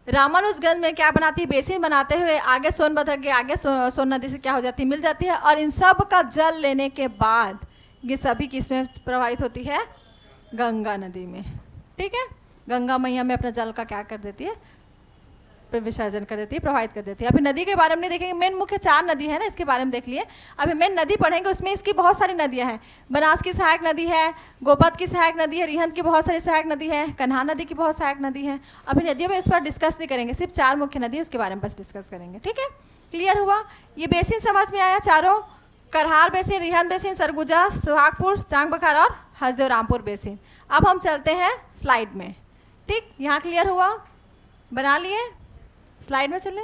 रामानुजगंज में क्या बनाती है, बेसिन बनाते हुए आगे सोनभद्र के आगे सोन नदी से क्या हो जाती है, मिल जाती है। और इन सब का जल लेने के बाद ये सभी किस में प्रवाहित होती है, गंगा नदी में, ठीक है। गंगा मैया में अपना जल का क्या कर देती है, विसर्जन कर देती है, प्रवाहित कर देती है। अभी नदी के बारे में नहीं देखेंगे, मेन मुख्य 4 नदी है ना, इसके बारे में देख लिए। अभी मेन नदी पढ़ेंगे, उसमें इसकी बहुत सारी नदियां हैं। बनास की सहायक नदी है, गोपद की सहायक नदी है, रिहंद की बहुत सारी सहायक नदी है, कन्हान नदी की बहुत सहायक नदी है। अभी नदियों में इस पर डिस्कस नहीं करेंगे, सिर्फ 4 मुख्य नदी, उसके बारे में बस डिस्कस करेंगे, ठीक है। क्लियर हुआ, ये बेसिन समझ में आया चारों, करहार बेसिन, रिहंद बेसिन, सरगुजा, सुहागपुर, चांग बखार और हसदेव रामपुर बेसिन। अब हम चलते हैं स्लाइड में, ठीक, यहाँ क्लियर हुआ, बना लिए, स्लाइड में चले,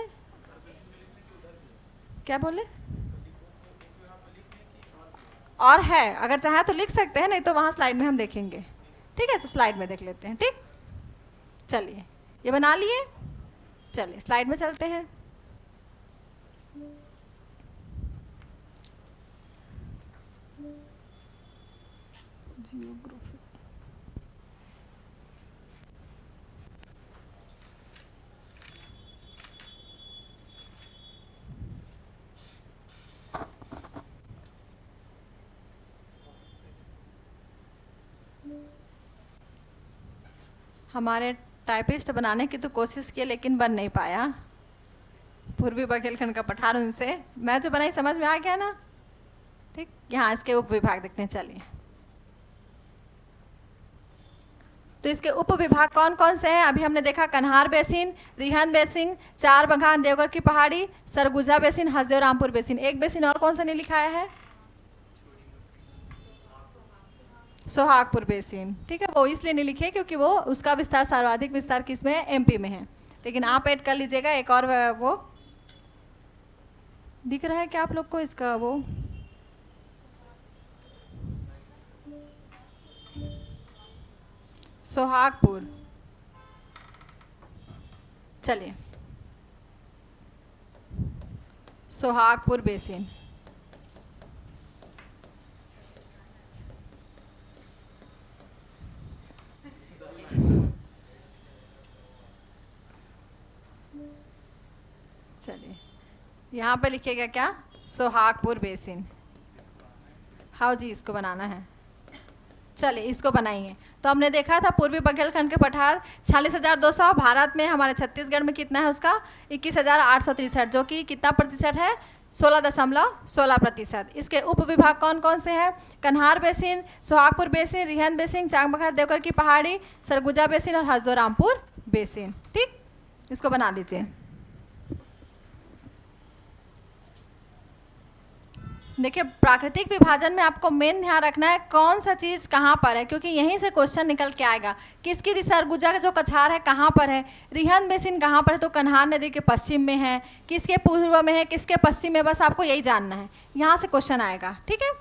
क्या बोले, और है अगर चाहे तो लिख सकते हैं, नहीं तो वहाँ स्लाइड में हम देखेंगे, ठीक है। तो स्लाइड में देख लेते हैं, ठीक, चलिए ये बना लिए, चलिए स्लाइड में चलते हैं। जियोग्राफी, हमारे टाइपिस्ट बनाने की तो कोशिश की, लेकिन बन नहीं पाया। पूर्वी बघेलखंड का पठार, उनसे मैं जो बनाई समझ में आ गया ना, ठीक। यहाँ इसके उप विभाग देखते हैं, चलिए। तो इसके उप विभाग कौन कौन से हैं, अभी हमने देखा कन्हार बेसिन, रिहंद बेसिन, चार बघान देवगढ़ की पहाड़ी, सरगुजा बेसिन, हसदेव रामपुर बेसिन। एक बेसिन और कौन सा नहीं लिखाया है, सोहागपुर बेसिन, ठीक है। वो इसलिए नहीं लिखे क्योंकि वो उसका विस्तार, सर्वाधिक विस्तार किस में है, एमपी में है, लेकिन आप ऐड कर लीजिएगा एक और, वो दिख रहा है क्या आप लोग को, इसका वो सोहागपुर, चलिए सोहागपुर बेसिन, चलिए यहाँ पे लिखिएगा क्या, सोहागपुर बेसिन, हाँ जी इसको बनाना है, चलिए इसको बनाइए। तो हमने देखा था पूर्वी बघेलखंड के पठार 46,200, भारत में हमारे छत्तीसगढ़ में कितना है उसका 21,863, जो कि कितना प्रतिशत है, 16.16%। इसके उप विभाग कौन कौन से हैं, Kanhar basin, Sohagpur basin, Rihand basin, Chang Bhakar Deogarh की पहाड़ी, सरगुजा बेसिन और हसदेव रामपुर बेसिन, ठीक। इसको बना लीजिए। देखिए प्राकृतिक विभाजन में आपको मेन ध्यान रखना है कौन सा चीज़ कहाँ पर है, क्योंकि यहीं से क्वेश्चन निकल के आएगा। किसकी दिशा, सरगुजा का जो कछार है कहाँ पर है, रिहंद बेसिन कहाँ पर है, तो कन्हार नदी के पश्चिम में है, किसके पूर्व में है, किसके पश्चिम में, बस आपको यही जानना है, यहाँ से क्वेश्चन आएगा। ठीक है,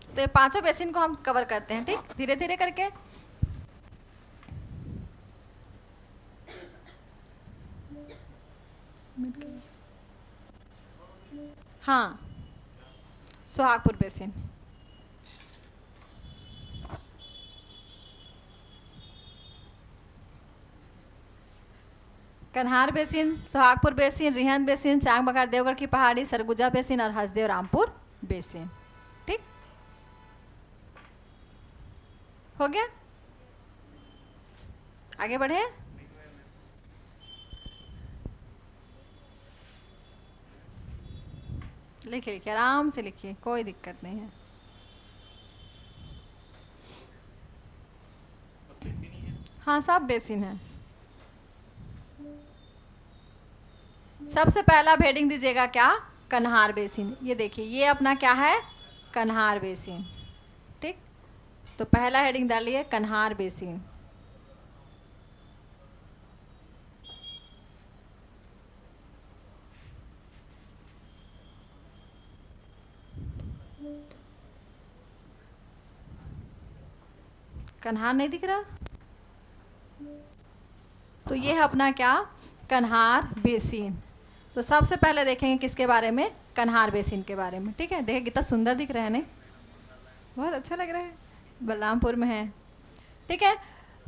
तो ये पाँचों बेसिन को हम कवर करते हैं, ठीक, धीरे धीरे करके। हाँ, Sohagpur basin, Kanhar basin, Sohagpur basin, Rihand basin, Chang Bhakar Deogarh की पहाड़ी, सरगुजा बेसिन और हसदेव रामपुर बेसिन। ठीक, हो गया, आगे बढ़े। लिखिए लिखिए, आराम से लिखिए, कोई दिक्कत नहीं है। हाँ, सब बेसिन है। सबसे पहला हेडिंग दीजिएगा क्या, कन्हार बेसिन। ये देखिए, ये अपना क्या है, कन्हार बेसिन। ठीक, तो पहला हेडिंग डालिए कन्हार बेसिन। कन्हार नहीं दिख रहा, तो ये है अपना क्या, कन्हार बेसिन। तो सबसे पहले देखेंगे किसके बारे में, कन्हार बेसिन के बारे में। ठीक है, देखिए कितना सुंदर दिख रहा है, नहीं बहुत अच्छा लग रहा है, बलरामपुर में है। ठीक है,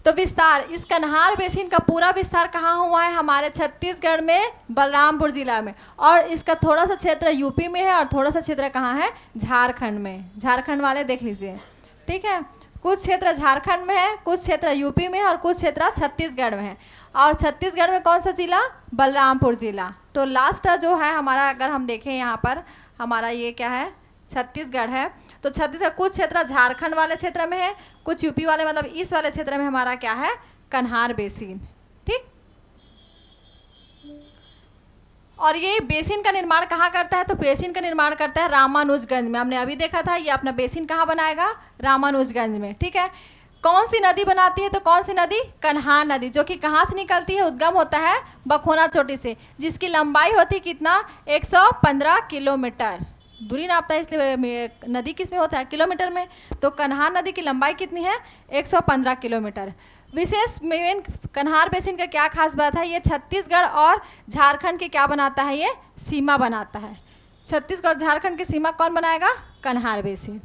तो विस्तार, इस कन्हार बेसिन का पूरा विस्तार कहाँ हुआ है, हमारे छत्तीसगढ़ में, बलरामपुर जिला में, और इसका थोड़ा सा क्षेत्र यूपी में है और थोड़ा सा क्षेत्र कहाँ है, झारखंड में। झारखंड वाले देख लीजिए। ठीक है, कुछ क्षेत्र झारखंड में है, कुछ क्षेत्र यूपी में है और कुछ क्षेत्र छत्तीसगढ़ में है। और छत्तीसगढ़ में कौन सा जिला, बलरामपुर जिला। तो लास्ट जो है हमारा, अगर हम देखें यहाँ पर हमारा ये क्या है, छत्तीसगढ़ है। तो छत्तीसगढ़, कुछ क्षेत्र झारखंड वाले क्षेत्र में है, कुछ यूपी वाले, मतलब इस वाले क्षेत्र में हमारा क्या है, कन्हार बेसिन। ठीक, और ये बेसिन का निर्माण कहाँ करता है, तो बेसिन का निर्माण करता है रामानुजगंज में। हमने अभी देखा था, ये अपना बेसिन कहाँ बनाएगा, रामानुजगंज में। ठीक है, कौन सी नदी बनाती है, तो कौन सी नदी, कन्हार नदी, जो कि कहाँ से निकलती है, उद्गम होता है बखोना चोटी से, जिसकी लंबाई होती है कितना, 115 किलोमीटर। दूरी नापता है, इसलिए नदी किस में होता है, किलोमीटर में। तो कन्हार नदी की लंबाई कितनी है, 115 किलोमीटर। विशेष मेन कन्हार बेसिन का क्या खास बात है, ये छत्तीसगढ़ और झारखंड के क्या बनाता है, ये सीमा बनाता है। छत्तीसगढ़ झारखंड की सीमा कौन बनाएगा, कन्हार बेसिन।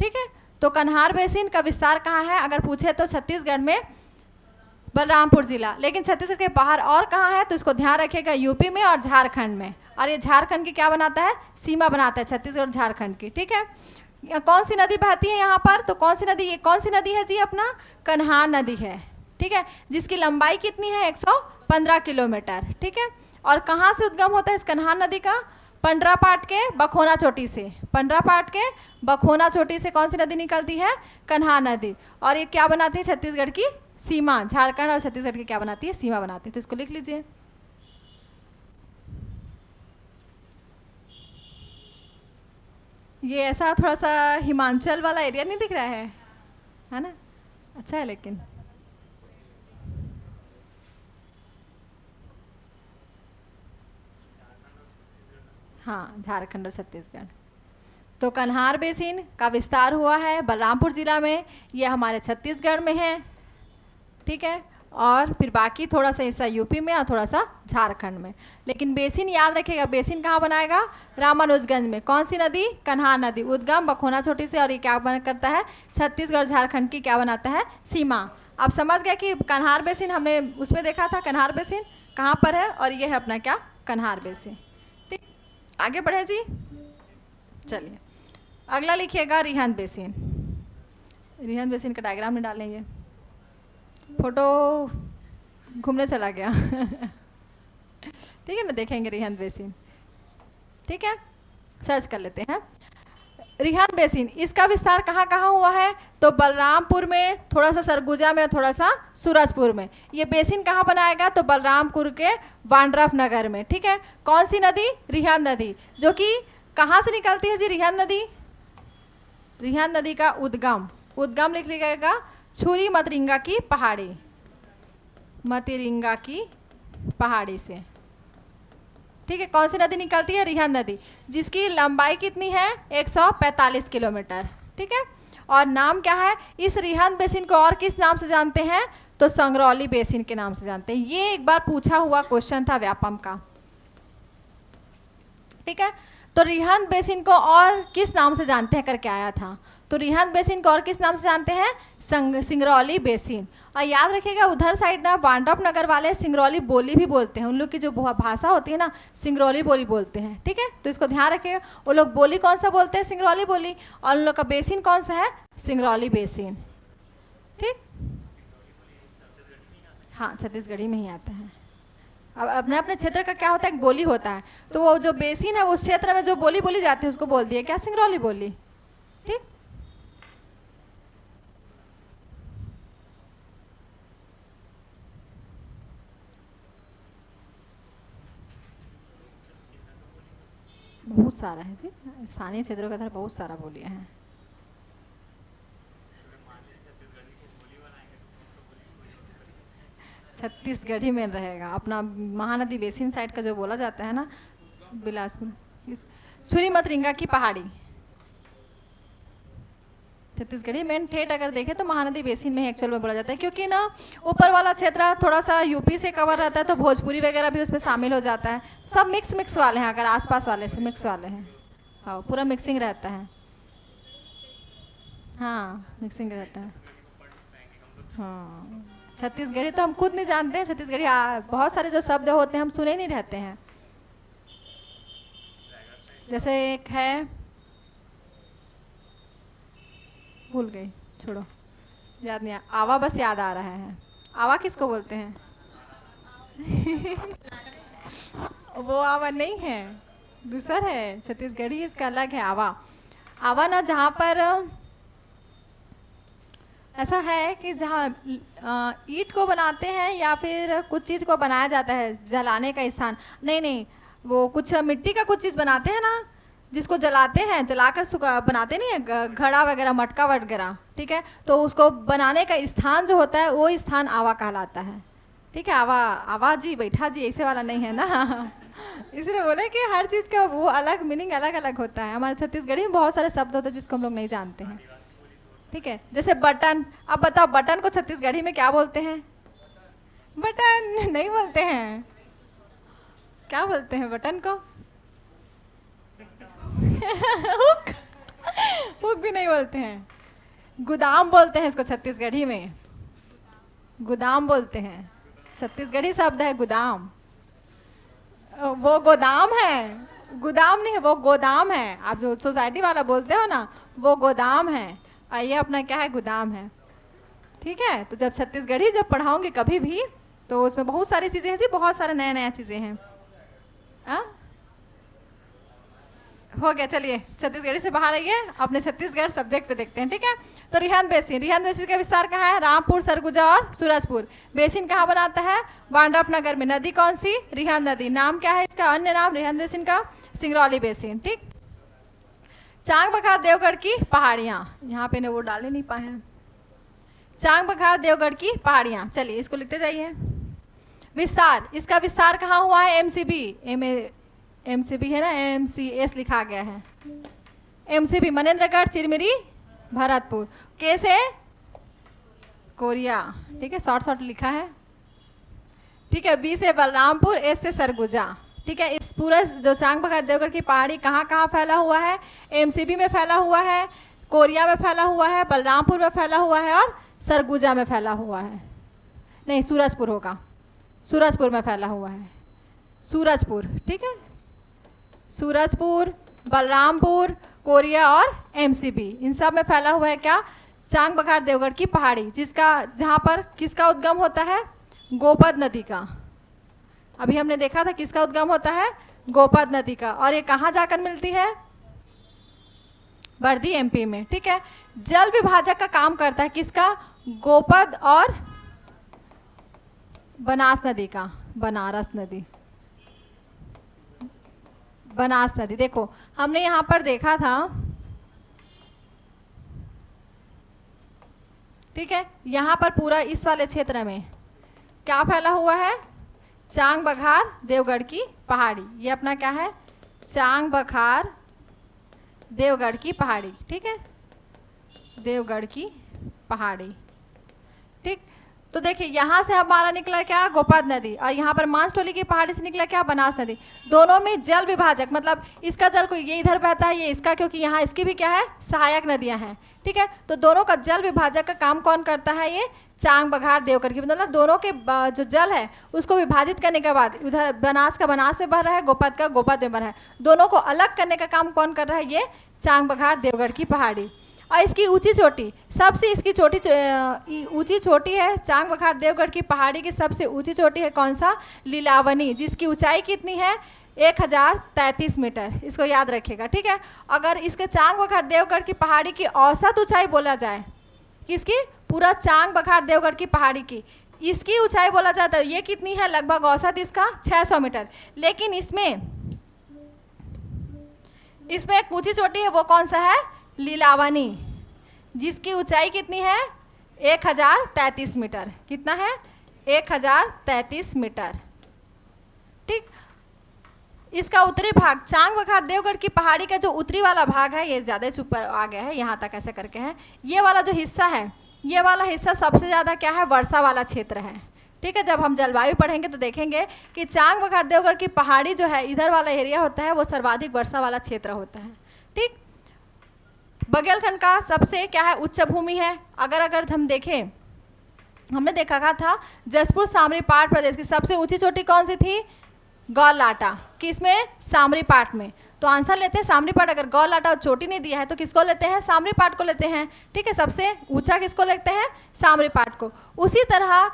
ठीक है, तो कन्हार बेसिन का विस्तार कहाँ है, अगर पूछे तो छत्तीसगढ़ में, बलरामपुर जिला। लेकिन छत्तीसगढ़ के बाहर और कहाँ है, तो इसको ध्यान रखिएगा, यूपी में और झारखंड में। और ये झारखंड की क्या बनाता है, सीमा बनाता है, छत्तीसगढ़ झारखंड की। ठीक है, कौन सी नदी बहती है यहाँ पर, तो कौन सी नदी, ये कौन सी नदी है जी, अपना कन्हार नदी है। ठीक है, जिसकी लंबाई कितनी है, 115 किलोमीटर। ठीक है, और कहाँ से उद्गम होता है इस कन्हार नदी का, पंडरापाट के बखोना चोटी से। पंडरापाट के बखोना चोटी से कौन सी नदी निकलती है, कन्हार नदी। और ये क्या बनाती है, छत्तीसगढ़ की सीमा, झारखंड और छत्तीसगढ़ की क्या बनाती है, सीमा बनाती है। तो इसको लिख लीजिए। ये ऐसा थोड़ा सा हिमाचल वाला एरिया नहीं दिख रहा है ना, अच्छा है। लेकिन हाँ, झारखंड और छत्तीसगढ़। तो कन्हार बेसिन का विस्तार हुआ है बलरामपुर ज़िला में, ये हमारे छत्तीसगढ़ में है। ठीक है, और फिर बाकी थोड़ा सा हिस्सा यूपी में और थोड़ा सा झारखंड में। लेकिन बेसिन याद रखिएगा, बेसिन कहाँ बनाएगा, रामानुजगंज में। कौन सी नदी, कन्हार नदी, उद्गम बखोना चोटी से। और ये क्या करता है, छत्तीसगढ़ झारखंड की क्या बनाता है, सीमा। आप समझ गए कि कन्हार बेसिन हमने उसमें देखा था, कन्हार बेसिन कहाँ पर है, और ये है अपना क्या, कन्हार बेसिन। ठीक, आगे बढ़े जी, चलिए अगला लिखिएगा रिहंद बेसिन। रिहंद बेसिन का डायग्राम में डालें, ये फोटो घूमने चला गया ठीक है ना, देखेंगे रिहंद बेसिन। ठीक है, सर्च कर लेते हैं रिहंद बेसिन। इसका विस्तार कहाँ कहाँ हुआ है, तो बलरामपुर में, थोड़ा सा सरगुजा में, थोड़ा सा सूरजपुर में। ये बेसिन कहाँ बनाएगा, तो बलरामपुर के वांड्रफ नगर में। ठीक है, कौन सी नदी, रिहंद नदी, जो कि कहाँ से निकलती है जी रिहंद नदी? रिहंद नदी का उद्गम, उद्गम लिख लीजिएगा छुरी मतरिंगा की पहाड़ी, मतरिंगा की पहाड़ी से। ठीक है, कौन सी नदी निकलती है? रिहंद नदी, जिसकी लंबाई कितनी है? 145 किलोमीटर। ठीक है, और नाम क्या है? इस रिहंद बेसिन को और किस नाम से जानते हैं? तो संगरौली बेसिन के नाम से जानते हैं। ये एक बार पूछा हुआ क्वेश्चन था व्यापम का। ठीक है, तो रिहंद बेसिन को और किस नाम से जानते हैं करके आया था। तो रिहंद बेसिन को और किस नाम से जानते हैं? सिंगरौली बेसिन। और याद रखिएगा उधर साइड ना वांड्रप नगर वाले सिंगरौली बोली भी बोलते हैं, उन लोग की जो भाषा होती है ना सिंगरौली बोली बोलते हैं। ठीक है, तो इसको ध्यान रखिएगा, वो लोग बोली कौन सा बोलते हैं? सिंगरौली बोली। और उन लोग का बेसिन कौन सा है? सिंगरौली बेसिन। ठीक, हाँ छत्तीसगढ़ी में ही आता है। अब अपने अपने क्षेत्र का क्या होता है? एक बोली होता है, तो वो जो बेसिन है उस क्षेत्र में जो बोली बोली जाती है उसको बोल दिए क्या? सिंगरौली बोली। ठीक, बहुत सारा है जी, स्थानीय क्षेत्रों के अंदर बहुत सारा बोलियां हैं। छत्तीसगढ़ी में रहेगा अपना महानदी बेसिन साइड का जो बोला जाता है ना, बिलासपुर छुरी मतरिंगा की पहाड़ी। छत्तीसगढ़ी मेन ठेठ अगर देखें तो महानदी बेसिन में ही एक्चुअल में बोला जाता है, क्योंकि ना ऊपर वाला क्षेत्र थोड़ा सा यूपी से कवर रहता है, तो भोजपुरी वगैरह भी उसमें शामिल हो जाता है। सब मिक्स वाले हैं, अगर आसपास वाले से मिक्स वाले हैं। हाँ, पूरा मिक्सिंग रहता है। हाँ, मिक्सिंग रहता है। हाँ, छत्तीसगढ़ी तो हम खुद नहीं जानते हैं। छत्तीसगढ़ी बहुत सारे जो शब्द होते हैं हम सुने नहीं रहते हैं। जैसे एक है, भूल गई, छोड़ो, याद नहीं आवा, बस याद आ रहा है। आवा किसको बोलते हैं? वो आवा नहीं है, दूसरा है छत्तीसगढ़ी, इसका अलग है आवा। आवा ना जहाँ पर ऐसा है कि जहाँ ईंट को बनाते हैं या फिर कुछ चीज़ को बनाया जाता है, जलाने का स्थान नहीं, वो कुछ मिट्टी का कुछ चीज़ बनाते हैं ना, जिसको जलाते हैं, जलाकर सुखा बनाते नहीं है, घड़ा वगैरह, मटका वगैरह। ठीक है, तो उसको बनाने का स्थान जो होता है वो स्थान आवा कहलाता है। ठीक है, आवा, आवा जी, बैठा जी, ऐसे वाला नहीं है ना। इसलिए बोले कि हर चीज़ का वो अलग मीनिंग अलग अलग होता है। हमारे छत्तीसगढ़ी में बहुत सारे शब्द होते हैं जिसको हम लोग नहीं जानते हैं। ठीक है, जैसे बटन। अब बताओ बटन को छत्तीसगढ़ी में क्या बोलते हैं? बटन नहीं बोलते हैं, क्या बोलते हैं बटन को? हुक, हुक भी नहीं बोलते हैं, गोदाम बोलते हैं इसको छत्तीसगढ़ी में। गोदाम बोलते हैं, छत्तीसगढ़ी शब्द है गोदाम। वो गोदाम है, गोदाम नहीं है, वो गोदाम है। आप जो सोसाइटी वाला बोलते हो ना, वो गोदाम है, और ये अपना क्या है? गोदाम है। ठीक है, तो जब छत्तीसगढ़ी जब पढ़ाऊंगी कभी भी तो उसमें बहुत सारी चीज़ें हैं जी, बहुत सारे नया चीज़ें हैं। हो गया, चलिए छत्तीसगढ़ी से बाहर आइए, अपने छत्तीसगढ़ सब्जेक्ट पे देखते हैं। ठीक है, तो रिहंद बेसिन का विस्तार कहाँ है? रामपुर, सरगुजा और सूरजपुर। बेसिन कहाँ बनाता है? वांड्रप नगर में। नदी कौन सी? रिहंद नदी। नाम क्या है इसका? अन्य नाम रिहंद बेसिन का सिंगरौली बेसिन। ठीक, चांग बखार देवगढ़ की पहाड़ियाँ, यहाँ पे ने वो डाल नहीं पाए हैं। चांग बखार देवगढ़ की पहाड़ियाँ, चलिए इसको लिखते जाइए। विस्तार, इसका विस्तार कहाँ हुआ है? एमसीबी है ना, MCS लिखा गया है। MCB मनेन्द्रगढ़, चिरमिरी, भरतपुर। कैसे? कोरिया। ठीक है, शॉर्ट लिखा है। ठीक है, B से बलरामपुर, S से सरगुजा। ठीक है, इस पूरा जो चांग बखार देवगढ़ की पहाड़ी कहाँ कहाँ फैला हुआ है? MCB में फैला हुआ है, कोरिया में फैला हुआ है, बलरामपुर में फैला हुआ है और सरगुजा में फैला हुआ है। नहीं, सूरजपुर होगा, सूरजपुर में फैला हुआ है, सूरजपुर। ठीक है, सूरजपुर, बलरामपुर, कोरिया और MCB, इन सब में फैला हुआ है क्या? चांग बखार देवगढ़ की पहाड़ी, जिसका जहाँ पर किसका उद्गम होता है? गोपद नदी का। अभी हमने देखा था किसका उद्गम होता है? गोपद नदी का। और ये कहाँ जाकर मिलती है? बर्दी, MP में। ठीक है, जल विभाजक का काम करता है किसका? गोपद और बनास नदी का, बनारस नदी, बनास नदी। देखो हमने यहाँ पर देखा था, ठीक है, यहाँ पर पूरा इस वाले क्षेत्र में क्या फैला हुआ है, चांग बखार देवगढ़ की पहाड़ी। ये अपना क्या है, चांग बखार देवगढ़ की पहाड़ी, ठीक है, देवगढ़ की पहाड़ी, ठीक। तो देखिए यहाँ से हमारा निकला क्या, गोपद नदी, और यहाँ पर मांसटोली की पहाड़ी से निकला क्या, बनास नदी। दोनों में जल विभाजक, मतलब इसका जल को ये इधर बहता है, ये इसका, क्योंकि यहाँ इसकी भी क्या है, सहायक नदियाँ हैं, ठीक है। तो दोनों का जल विभाजक का काम कौन करता है, ये चांग बघार देवगढ़ की, मतलब दोनों के जो जल है उसको विभाजित करने के बाद उधर बनास का बनास में बह रहा है, गोपद का गोपद में बह रहा है, दोनों को अलग करने का काम कौन कर रहा है, ये चांग बघार देवगढ़ की पहाड़ी। और इसकी ऊंची चोटी, सबसे इसकी चोटी ऊंची चोटी है, चांग बखार देवगढ़ की पहाड़ी की सबसे ऊंची चोटी है कौन सा, लीलावनी, जिसकी ऊंचाई कितनी है, 1033 मीटर। इसको याद रखिएगा, ठीक है। अगर इसके चांग बखार देवगढ़ की पहाड़ी की औसत ऊंचाई बोला जाए, किसकी, पूरा चांग बखार देवगढ़ की पहाड़ी की, इसकी ऊंचाई बोला जाता है, ये कितनी है, लगभग औसत इसका 600 मीटर। लेकिन इसमें एक ऊंची चोटी है, वो कौन सा है, लीलावनी, जिसकी ऊंचाई कितनी है, 1033 मीटर। कितना है, 1033 मीटर, ठीक। इसका उत्तरी भाग, चांग बखार देवगढ़ की पहाड़ी का जो उत्तरी वाला भाग है, ये ज़्यादा ऊपर आ गया है, यहाँ तक ऐसे करके है, ये वाला जो हिस्सा है, ये वाला हिस्सा सबसे ज़्यादा क्या है, वर्षा वाला क्षेत्र है, ठीक है। जब हम जलवायु पढ़ेंगे तो देखेंगे कि चांग बखार देवगढ़ की पहाड़ी जो है, इधर वाला एरिया होता है, वो सर्वाधिक वर्षा वाला क्षेत्र होता है, ठीक। बघेलखंड का सबसे क्या है, उच्च भूमि है। अगर हम देखें, हमने देखा था जसपुर सामरी पाट प्रदेश की सबसे ऊंची चोटी कौन सी थी, गौलाटा, किसमें, सामरी पाट में। तो आंसर लेते हैं सामरी पाट। अगर गौलाटा चोटी नहीं दिया है तो किसको लेते हैं, सामरी पाट को लेते हैं, ठीक है। सबसे ऊंचा किसको लेते हैं, सामरी पाट को। उसी तरह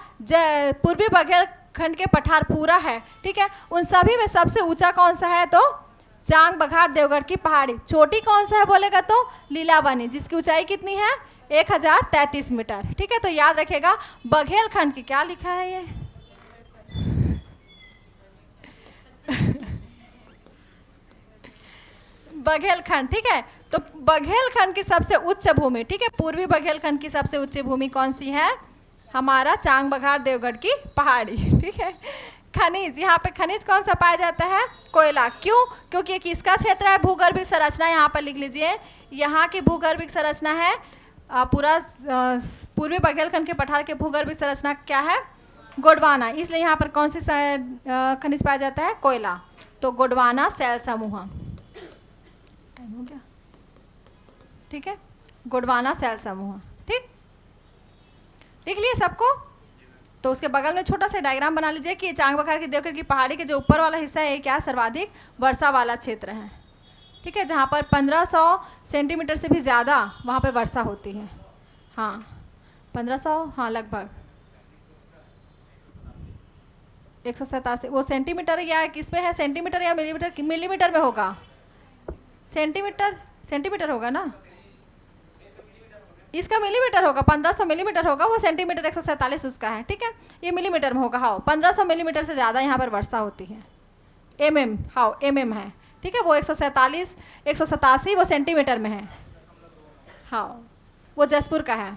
पूर्वी बघेलखंड के पठार पूरा है, ठीक है, उन सभी में सबसे ऊंचा कौन सा है, तो चांग बघार देवगढ़ की पहाड़ी। चोटी कौन सा है बोलेगा तो लीलावनी, जिसकी ऊंचाई कितनी है, 1033 मीटर, ठीक है। तो याद रखेगा बघेलखंड की, क्या लिखा है ये बघेलखंड, ठीक है। तो बघेलखंड की सबसे उच्च भूमि, ठीक है, पूर्वी बघेलखंड की सबसे उच्च भूमि कौन सी है, हमारा चांग बघार देवगढ़ की पहाड़ी, ठीक है। खनिज, यहाँ पे खनिज कौन सा पाया जाता है, कोयला। क्यों, क्योंकि ये किसका क्षेत्र है, भूगर्भिक संरचना, यहाँ पर लिख लीजिए, यहाँ की भूगर्भिक संरचना है पूरा पूर्वी बघेलखंड के पठार के भूगर्भिक संरचना क्या है, गोंडवाना, इसलिए यहाँ पर कौन सी खनिज पाया जाता है, कोयला। तो गोंडवाना शैल समूह, टाइम हो गया, ठीक है, गोंडवाना शैल समूह, ठीक, लिख लिए सबको। तो उसके बगल में छोटा सा डायग्राम बना लीजिए कि चांग बखार की देवगढ़ की पहाड़ी के जो ऊपर वाला हिस्सा है, क्या सर्वाधिक वर्षा वाला क्षेत्र है, ठीक है, जहाँ पर 1500 सेंटीमीटर से भी ज़्यादा वहाँ पे वर्षा होती है। हाँ 1500, हाँ लगभग 187, वो सेंटीमीटर या किसमें है, सेंटीमीटर या मिलीमीटर, मिलीमीटर में होगा, सेंटीमीटर होगा ना, इसका मिलीमीटर होगा, 1500 मिलीमीटर होगा, वो सेंटीमीटर 147 उसका है, ठीक है, ये मिलीमीटर में होगा। हाँ 1500 मिलीमीटर से ज़्यादा यहाँ पर वर्षा होती है। एमएम, हाँ एमएम है, ठीक है, वो 147 187 वो सेंटीमीटर में है, हाँ वो जसपुर का है,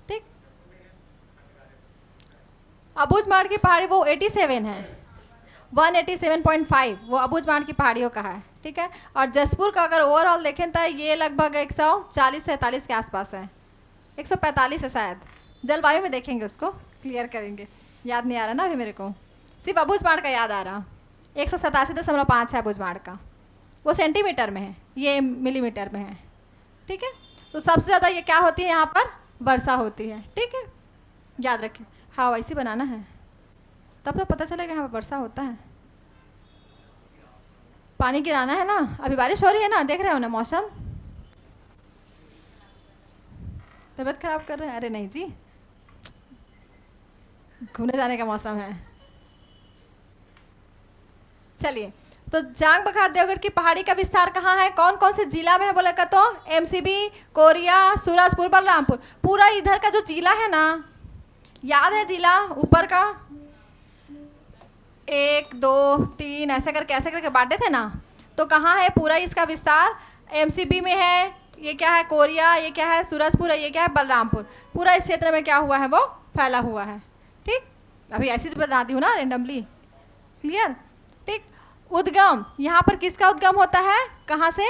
ठीक। अबूझमाड़ की पहाड़ी वो 87 है, 187.5 वो अबूझमाड़ की पहाड़ियों का है, ठीक है। और जसपुर का अगर ओवरऑल देखें तो ये लगभग 140-47 के आसपास है, 145 है शायद, जलवायु में देखेंगे उसको क्लियर करेंगे, याद नहीं आ रहा ना अभी मेरे को, सिर्फ अबूझमाड़ का याद आ रहा, 187.5 है अबूझमाड़ का, वो सेंटीमीटर में है, ये मिलीमीटर में है, ठीक है। तो सबसे ज़्यादा ये क्या होती है, यहाँ पर वर्षा होती है, ठीक है, याद रखें। हाँ वैसे बनाना है, तब तो पता चलेगा यहाँ पर वर्षा होता है। पानी गिराना है ना, अभी बारिश हो रही है ना, देख रहे हो ना मौसम, तबीयत खराब कर रहे हैं, अरे नहीं जी, घूमने जाने का मौसम है। चलिए, तो चांग बखार देवगढ़ की पहाड़ी का विस्तार कहाँ है, कौन कौन से जिला में है बोले का, तो एमसीबी, कोरिया, सूरजपुर, बलरामपुर, पूरा इधर का जो जिला है ना, याद है जिला ऊपर का 1 2 3 ऐसे करके बांटे थे ना, तो कहाँ है पूरा इसका विस्तार? एमसीबी में है। ये क्या है? कोरिया। ये क्या है? सूरजपुर। ये क्या है? बलरामपुर। पूरा इस क्षेत्र में क्या हुआ है? वो फैला हुआ है। ठीक, अभी ऐसी बनाती हूँ ना रेंडमली। क्लियर? ठीक। उद्गम, यहाँ पर किसका उद्गम होता है? कहाँ से?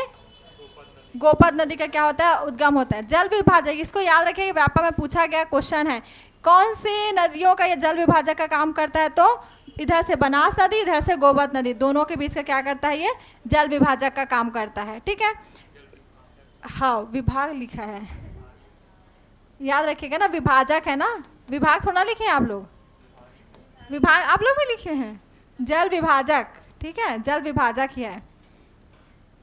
गोपद नदी का क्या होता है? उद्गम होता है। जल विभाजक, इसको याद रखिए, व्यापक में पूछा गया क्वेश्चन है। कौन सी नदियों का ये जल विभाजक का काम करता है? तो इधर से बनास नदी, इधर से गोमती नदी, दोनों के बीच का क्या करता है? ये जल विभाजक का काम करता है। ठीक है, हाँ विभाग लिखा है, याद रखिएगा ना, विभाजक है ना, विभाग थोड़ा लिखे हैं आप लोग, विभाग आप लोग भी लिखे हैं, जल विभाजक। ठीक है, जल विभाजक ही है।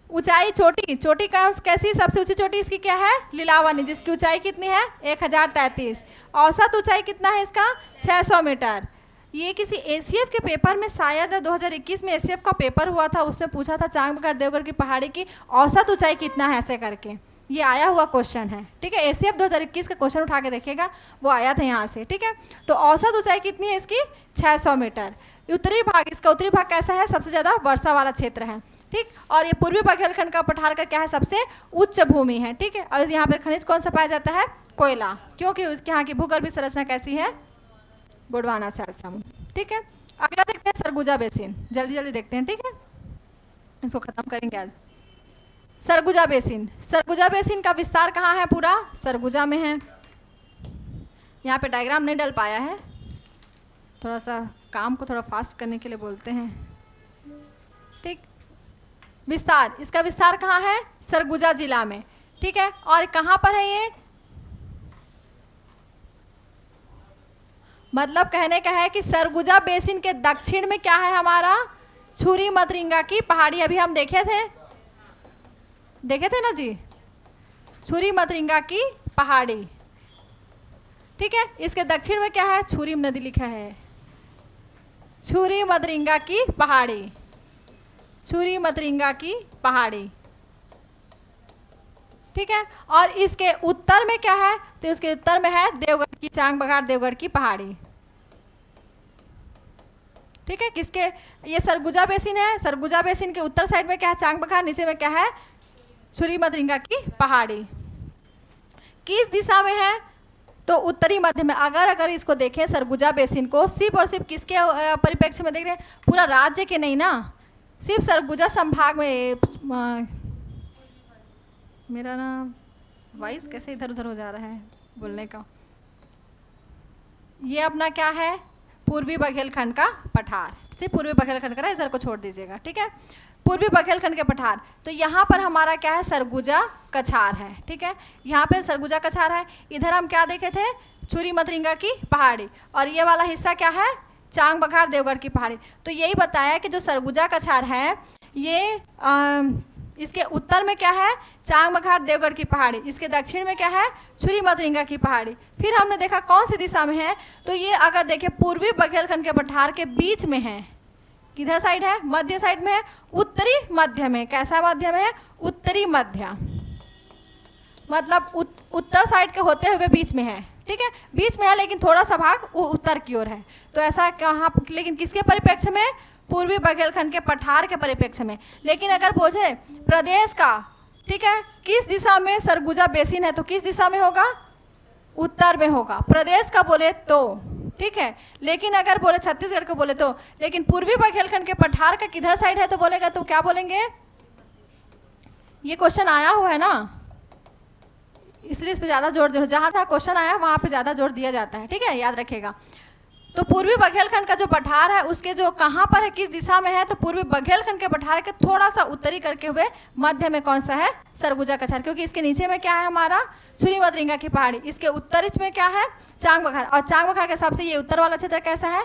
ऊंचाई, चोटी, चोटी का कैसी? सबसे ऊंची चोटी इसकी क्या है? लीलावनी, जिसकी ऊंचाई कितनी है? 1033। औसत ऊंचाई कितना है इसका? 600 मीटर। ये किसी एसीएफ के पेपर में शायद 2021 में एसीएफ का पेपर हुआ था, उसमें पूछा था चांगबखार देवगढ़ की पहाड़ी की औसत ऊंचाई कितना है, ऐसे करके ये आया हुआ क्वेश्चन है। ठीक है, एसीएफ 2021 का क्वेश्चन उठा के देखिएगा, वो आया था यहाँ से। ठीक है, तो औसत ऊंचाई कितनी है इसकी? 600 मीटर। उत्तरी भाग, इसका उत्तरी भाग कैसा है? सबसे ज़्यादा वर्षा वाला क्षेत्र है। ठीक, और ये पूर्वी बघेलखंड का पठार का क्या है? सबसे उच्च भूमि है। ठीक है, और यहाँ पर खनिज कौन सा पाया जाता है? कोयला, क्योंकि उसके यहाँ की भूगर्भीय संरचना कैसी है? गोंडवाना सैल समूह। ठीक है, अगला देखते हैं सरगुजा बेसिन, जल्दी जल्दी देखते हैं। ठीक है, इसको खत्म करेंगे आज। सरगुजा बेसिन, सरगुजा बेसिन का विस्तार कहाँ है? पूरा सरगुजा में है। यहाँ पे डायग्राम नहीं डल पाया है, थोड़ा सा काम को थोड़ा फास्ट करने के लिए बोलते हैं। ठीक, विस्तार, इसका विस्तार कहाँ है? सरगुजा जिला में। ठीक है, और कहाँ पर है ये? मतलब कहने का है कि सरगुजा बेसिन के दक्षिण में क्या है हमारा? छुरी मदरिंगा की पहाड़ी। अभी हम देखे थे ना जी, छुरी मदरिंगा की पहाड़ी। ठीक है, इसके दक्षिण में क्या है? छुरी नदी लिखा है, छुरी मदरिंगा की पहाड़ी, छुरी मदरिंगा की पहाड़ी। ठीक है, और इसके उत्तर में क्या है? तो इसके उत्तर में है देवगढ़ की, चांगबखार देवगढ़ की पहाड़ी। ठीक है, किसके? ये सरगुजा बेसिन है, सरगुजा बेसिन के उत्तर साइड में क्या है? चांगबखार, नीचे में क्या है? छुरी मदरिंगा की पहाड़ी। किस दिशा में है? तो उत्तरी मध्य में। अगर इसको देखें सरगुजा बेसिन को, सिर्फ और सिर्फ किसके परिप्रेक्ष्य में देख रहे हैं? पूरा राज्य के नहीं ना, सिर्फ सरगुजा संभाग में। मेरा ना वॉइस कैसे इधर उधर हो जा रहा है बोलने का। ये अपना क्या है? पूर्वी बघेलखंड का पठार, सिर्फ पूर्वी बघेलखंड का, इधर को छोड़ दीजिएगा। ठीक है, पूर्वी बघेलखंड के पठार। तो यहाँ पर हमारा क्या है? सरगुजा कछार है। ठीक है, यहाँ पे सरगुजा कछार है। इधर हम क्या देखे थे? छुरी मदरिंगा की पहाड़ी, और ये वाला हिस्सा क्या है? चांगबखार देवगढ़ की पहाड़ी। तो यही बताया कि जो सरगुजा कछार है ये इसके उत्तर में क्या है? चांगबखार देवगढ़ की पहाड़ी। इसके दक्षिण में क्या है? छुरी मदरिंगा की पहाड़ी। फिर हमने देखा कौन सी दिशा में है? तो ये अगर देखें पूर्वी बघेलखंड के पठार के बीच में है। किधर साइड है? मध्य साइड में है, उत्तरी मध्य में। कैसा मध्य में है? उत्तरी मध्य, मतलब उत्तर साइड के होते हुए बीच में है। ठीक है, बीच में है, लेकिन थोड़ा सा भाग उत्तर की ओर है। तो ऐसा कहाँ? लेकिन किसके परिप्रेक्ष्य में? पूर्वी बघेलखंड के पठार के परिप्रेक्ष्य में। लेकिन अगर पूछे प्रदेश का, ठीक है, किस दिशा में सरगुजा बेसिन है, तो किस दिशा में होगा? उत्तर में होगा। प्रदेश का बोले तो, ठीक है, लेकिन अगर बोले छत्तीसगढ़ को बोले तो, लेकिन पूर्वी बघेलखंड के पठार का किधर साइड है तो बोलेगा तो क्या बोलेंगे? ये क्वेश्चन आया हुआ है ना, इसलिए इस पर ज़्यादा जोर दो, जहाँ जहाँ क्वेश्चन आया वहाँ पे ज़्यादा जोर दिया जाता है। ठीक है, याद रखिएगा। तो पूर्वी बघेलखंड का जो पठार है उसके जो कहाँ पर है, किस दिशा में है? तो पूर्वी बघेलखंड के पठार के थोड़ा सा उत्तरी करके हुए मध्य में कौन सा है? सरगुजा कछार, क्योंकि इसके नीचे में क्या है हमारा? छुरी मदरिंगा की पहाड़ी। इसके उत्तरी में क्या है? चांगबखार, और चांगबखार के हिसाब से ये उत्तर वाला क्षेत्र कैसा है?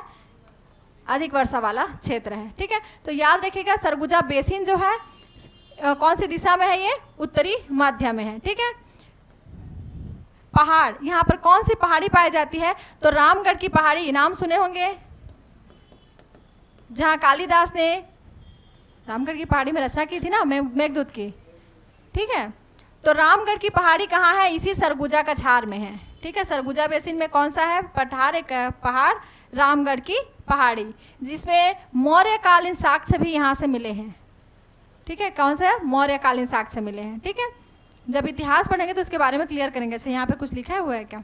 अधिक वर्षा वाला क्षेत्र है। ठीक है, तो याद रखिएगा सरगुजा बेसिन जो है कौन सी दिशा में है? ये उत्तरी मध्य में है। ठीक है, पहाड़, यहाँ पर कौन सी पहाड़ी पाई जाती है? तो रामगढ़ की पहाड़ी, नाम सुने होंगे, जहाँ कालिदास ने रामगढ़ की पहाड़ी में रचना की थी ना, मेघदूत की। ठीक है, तो रामगढ़ की पहाड़ी कहाँ है? इसी सरगुजा कछार में है। ठीक है, सरगुजा बेसिन में कौन सा है पठार? एक पहाड़ रामगढ़ की पहाड़ी, जिसमें मौर्यकालीन साक्ष्य भी यहाँ से मिले हैं। ठीक ठीक है, कौन से मौर्यकालीन साक्ष्य मिले हैं। ठीक है, जब इतिहास पढ़ेंगे तो उसके बारे में क्लियर करेंगे। अच्छा, यहाँ पे कुछ लिखा हुआ है क्या?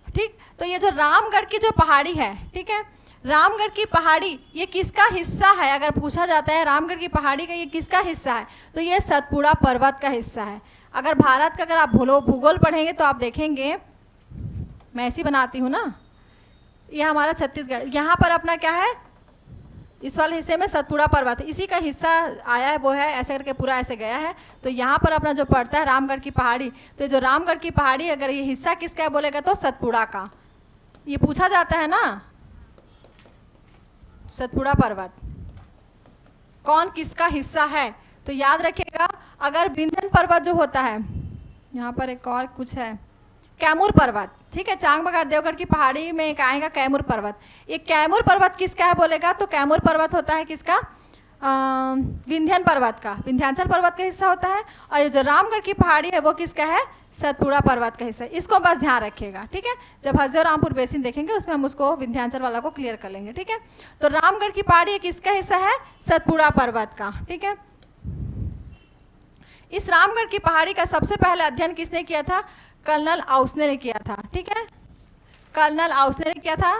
ठीक, तो ये जो रामगढ़ की जो पहाड़ी है, ठीक है, रामगढ़ की पहाड़ी ये किसका हिस्सा है? अगर पूछा जाता है रामगढ़ की पहाड़ी का ये किसका हिस्सा है, तो ये सतपुड़ा पर्वत का हिस्सा है। अगर भारत का अगर आप भूगोल पढ़ेंगे तो आप देखेंगे, मैं ऐसी बनाती हूँ ना, ये हमारा छत्तीसगढ़, यहाँ पर अपना क्या है, इस वाले हिस्से में सतपुड़ा पर्वत इसी का हिस्सा आया है, वो है ऐसे करके पूरा ऐसे गया है। तो यहाँ पर अपना जो पड़ता है रामगढ़ की पहाड़ी, तो जो रामगढ़ की पहाड़ी अगर ये हिस्सा किसका है बोलेगा तो सतपुड़ा का। ये पूछा जाता है ना, सतपुड़ा पर्वत कौन किसका हिस्सा है, तो याद रखिएगा। अगर विंध्य पर्वत जो होता है, यहाँ पर एक और कुछ है, कैमूर पर्वत, ठीक है, चांगबगड़ देवगढ़ की पहाड़ी में एक आएगा कैमूर पर्वत। ये कैमूर पर्वत किसका है बोलेगा तो कैमूर पर्वत होता है किसका, विंध्यन पर्वत का, विंध्याचल पर्वत का हिस्सा होता है। और ये जो रामगढ़ की पहाड़ी है वो किसका है, सतपुड़ा पर्वत का हिस्सा। इसको बस ध्यान रखिएगा। ठीक है, जब हसदेव रामपुर बेसिन देखेंगे उसमें हम उसको विंध्याचल वाला को क्लियर कर लेंगे। ठीक है, तो रामगढ़ की पहाड़ी किसका हिस्सा है, सतपुड़ा पर्वत का। ठीक है, इस रामगढ़ की पहाड़ी का सबसे पहले अध्ययन किसने किया था, कर्नल आउसने ने किया था। ठीक है, कर्नल आउसने ने किया था।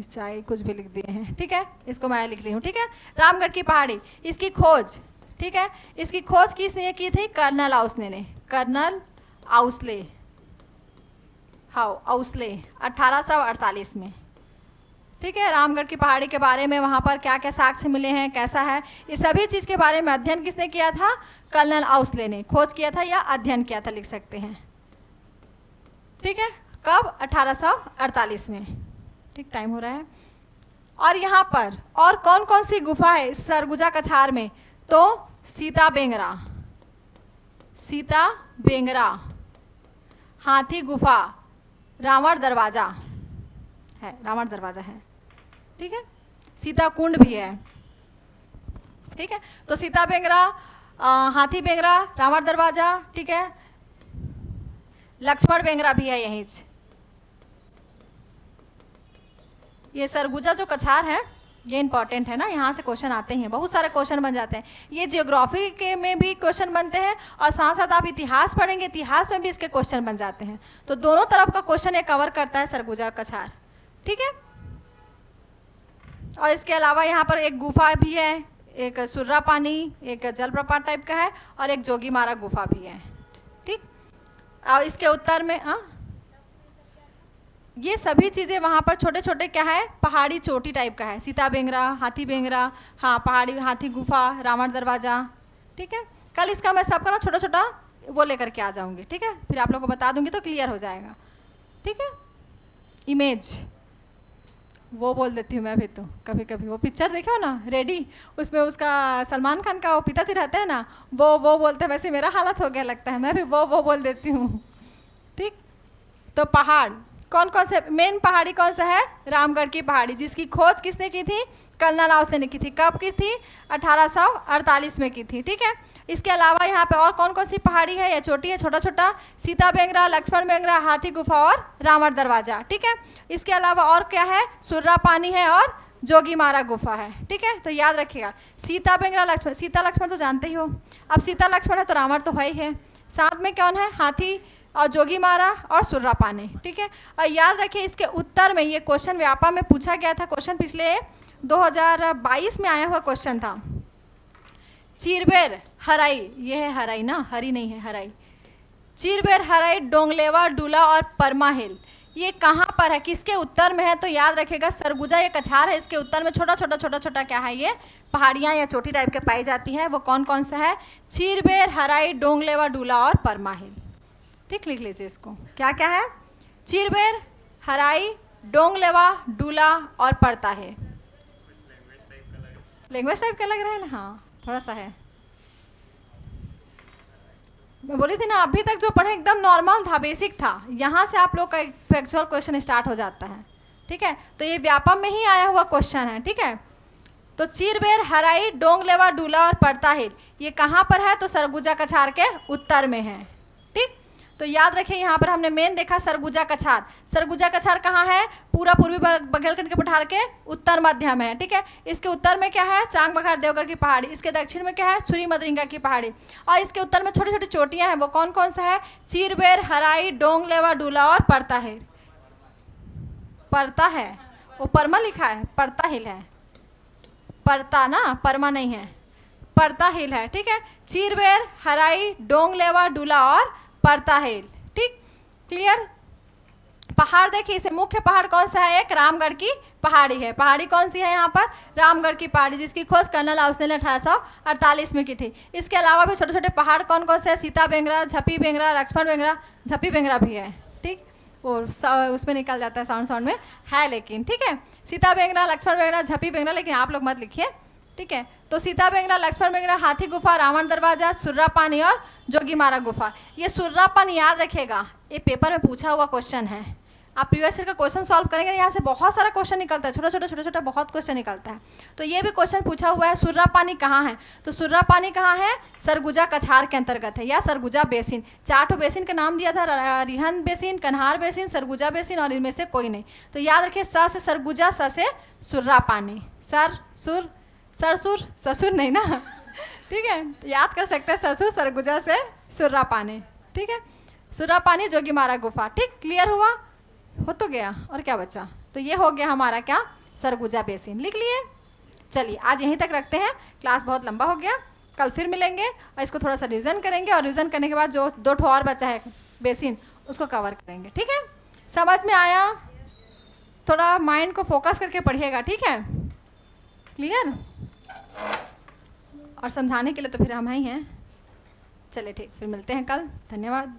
चाहे कुछ भी लिख दिए हैं, ठीक है, इसको मैं लिख रही हूँ। ठीक है, रामगढ़ की पहाड़ी, इसकी खोज, ठीक है, इसकी खोज किसने की थी, कर्नल आउसने ने, कर्नल आउसले, आउसले 1848 में। ठीक है, रामगढ़ की पहाड़ी के बारे में वहाँ पर क्या क्या साक्ष्य मिले हैं, कैसा है, इस सभी चीज़ के बारे में अध्ययन किसने किया था, कर्नल आउसले ने खोज किया था या अध्ययन किया था, लिख सकते हैं। ठीक है, कब, 1848 में। ठीक, टाइम हो रहा है। और यहाँ पर और कौन कौन सी गुफा है इस सरगुजा कछार में, तो सीता बेंगरा, सीता बेंगरा, हाथी गुफा, रावण दरवाजा है, रावण दरवाजा है। ठीक है, सीता कुंड भी है। ठीक है, तो सीता बेंगरा, हाथी बेंगरा, रावण दरवाजा, ठीक है, लक्ष्मण बेंगरा भी है यहीं। ये सरगुजा जो कछार है ये इंपॉर्टेंट है ना, यहाँ से क्वेश्चन आते हैं, बहुत सारे क्वेश्चन बन जाते हैं। ये जियोग्राफी के में भी क्वेश्चन बनते हैं और साथ साथ आप इतिहास पढ़ेंगे, इतिहास में भी इसके क्वेश्चन बन जाते हैं। तो दोनों तरफ का क्वेश्चन ये कवर करता है सरगुजा कछार। ठीक है, और इसके अलावा यहाँ पर एक गुफा भी है, एक सुर्रा पानी, एक जलप्रपात टाइप का है, और एक जोगीमारा गुफा भी है। ठीक, और इसके उत्तर में ये सभी चीज़ें वहाँ पर छोटे छोटे क्या है, पहाड़ी चोटी टाइप का है, सीता बेंगरा, हाथी बेंगरा, हाँ पहाड़ी, हाथी गुफा, रावण दरवाजा। ठीक है, कल इसका मैं सबका ना छोटा छोटा वो लेकर के आ जाऊँगी। ठीक है, फिर आप लोगों को बता दूँगी तो क्लियर हो जाएगा। ठीक है, इमेज वो बोल देती हूँ मैं भी, तो कभी कभी वो पिक्चर देखो ना रेडी, उसमें उसका सलमान खान का वो पिताजी रहते हैं ना, वो बोलते हैं, वैसे मेरा हालत हो गया लगता है, मैं भी वो बोल देती हूँ। ठीक, तो पहाड़ कौन कौन से, मेन पहाड़ी कौन सा है, रामगढ़ की पहाड़ी, जिसकी खोज किसने की थी, कर्नल आउसने ने की थी। कब की थी, 1848 में की थी। ठीक है, इसके अलावा यहाँ पे और कौन कौन सी पहाड़ी है या चोटी है, छोटा छोटा, सीता बेंगरा, लक्ष्मण बेंगरा, हाथी गुफा और रावण दरवाजा। ठीक है, इसके अलावा और क्या है, सुर्रा पानी है और जोगीमारा गुफा है। ठीक है, तो याद रखिएगा, सीता बेंगरा लक्ष्मण, सीता लक्ष्मण तो जानते ही हो, अब सीता लक्ष्मण है तो रावण तो है ही है, साथ में कौन है, हाथी और जोगीमारा और सुर्रा पानी। ठीक है, और याद रखिए इसके उत्तर में, ये क्वेश्चन व्यापा में पूछा गया था, क्वेश्चन पिछले 2022 में आया हुआ क्वेश्चन था। चिरबेर हराई, ये है हराई ना, हरी नहीं है, हराई, चिरबेर हराई, डोंगलेवा, डूला और परमा हिल, ये कहाँ पर है, किसके उत्तर में है, तो याद रखिएगा सरगुजा ये कछार है, इसके उत्तर में छोटा छोटा क्या है, ये पहाड़ियाँ या चोटी टाइप के पाई जाती हैं। वो कौन कौन सा है, चिरबेर हराई, डोंगलेवा, डूला और परमा हिल। ठीक, लिख लीजिए इसको, क्या क्या है, चिरबेर हराई, डोंगलेवा, डूला और पड़ता है। लैंग्वेज टाइप का लग रहा है ना, हाँ थोड़ा सा है। मैं बोली थी ना, अभी तक जो पढ़े एकदम नॉर्मल था, बेसिक था, यहाँ से आप लोग का एक फैक्चुअल क्वेश्चन स्टार्ट हो जाता है। ठीक है, तो ये व्यापम में ही आया हुआ क्वेश्चन है। ठीक है, तो चिरबेर हराई, डोंगलेवा, डूला और पड़ता हिल, ये कहाँ पर है, तो सरगुजा कछार के उत्तर में है। ठीक, तो याद रखिए यहाँ पर हमने मेन देखा सरगुजा कछार। सरगुजा कछार कहाँ है? पूरा पूर्वी बघेलखंड के पठार के उत्तर मध्य में है, ठीक है। इसके उत्तर में क्या है? चांग बघार देवगढ़ की पहाड़ी। इसके दक्षिण में क्या है? छुरी मदरिंगा की पहाड़ी। और इसके उत्तर में छोटी छोटी चोटियाँ हैं, वो कौन कौन सा है? चीरबेर, हराई, डोंग लेवा, डूला और परता हिल। परता है, वो परमा लिखा है, परता हिल है, परता ना, परमा नहीं है, परता हिल है, ठीक है। चीरबेर, हराई, डोंग लेवा, डूला और परता हिल, ठीक, क्लियर। पहाड़ देखिए, इसमें मुख्य पहाड़ कौन सा है? एक रामगढ़ की पहाड़ी है। पहाड़ी कौन सी है यहाँ पर? रामगढ़ की पहाड़ी, जिसकी खोज कर्नल आउसने ने 1848 में की थी। इसके अलावा भी छोटे छोटे पहाड़ कौन कौन से हैं? सीता बेंगरा, झपी बेंगरा, लक्ष्मण बेंगरा, झपी बेंगरा भी है, ठीक, और उसमें निकल जाता है साउंड में है, लेकिन ठीक है। सीता बेंगरा, लक्ष्मण बेंगरा, झपी बेंगरा, लेकिन आप लोग मत लिखिए, ठीक है। तो सीता बेंगरा, लक्ष्मण बेंगरा, हाथी गुफा, रावण दरवाजा, सुर्रा पानी और जोगीमारा गुफा। ये सुर्रा पानी याद रखिएगा, ये पेपर में पूछा हुआ क्वेश्चन है। आप प्रीवियस ईयर का क्वेश्चन सॉल्व करेंगे, यहाँ से बहुत सारा क्वेश्चन निकलता है, छोटा छोटा बहुत क्वेश्चन निकलता है। तो ये भी क्वेश्चन पूछा हुआ है, सुर्रा पानी कहाँ है? तो सुर्रा पानी कहाँ है? सरगुजा कछार के अंतर्गत है, या सरगुजा बेसिन। 4 बेसिन का नाम दिया था, रिहन basin, Kanhar basin, Surguja basin, और इनमें से कोई नहीं। तो याद रखिए, स से सरगुजा, स से सुर्रा पानी, ससुर नहीं ना, ठीक है। तो याद कर सकते हैं, ससुर, सरगुजा से सुर्रा पानी, ठीक है। सुर्रा पानी, जोगीमारा गुफा, ठीक, क्लियर हुआ? हो तो गया, और क्या बचा? तो ये हो गया हमारा क्या? सरगुजा बेसिन, लिख लिए। चलिए आज यहीं तक रखते हैं, क्लास बहुत लंबा हो गया, कल फिर मिलेंगे और इसको थोड़ा सा रिविज़न करेंगे, और रिविज़न करने के बाद जो 2 ठो और बचा है बेसिन, उसको कवर करेंगे, ठीक है। समझ में आया? थोड़ा माइंड को फोकस करके पढ़िएगा, ठीक है, क्लियर। और समझाने के लिए तो फिर हम ही हैं। चलिए ठीक, फिर मिलते हैं कल, धन्यवाद।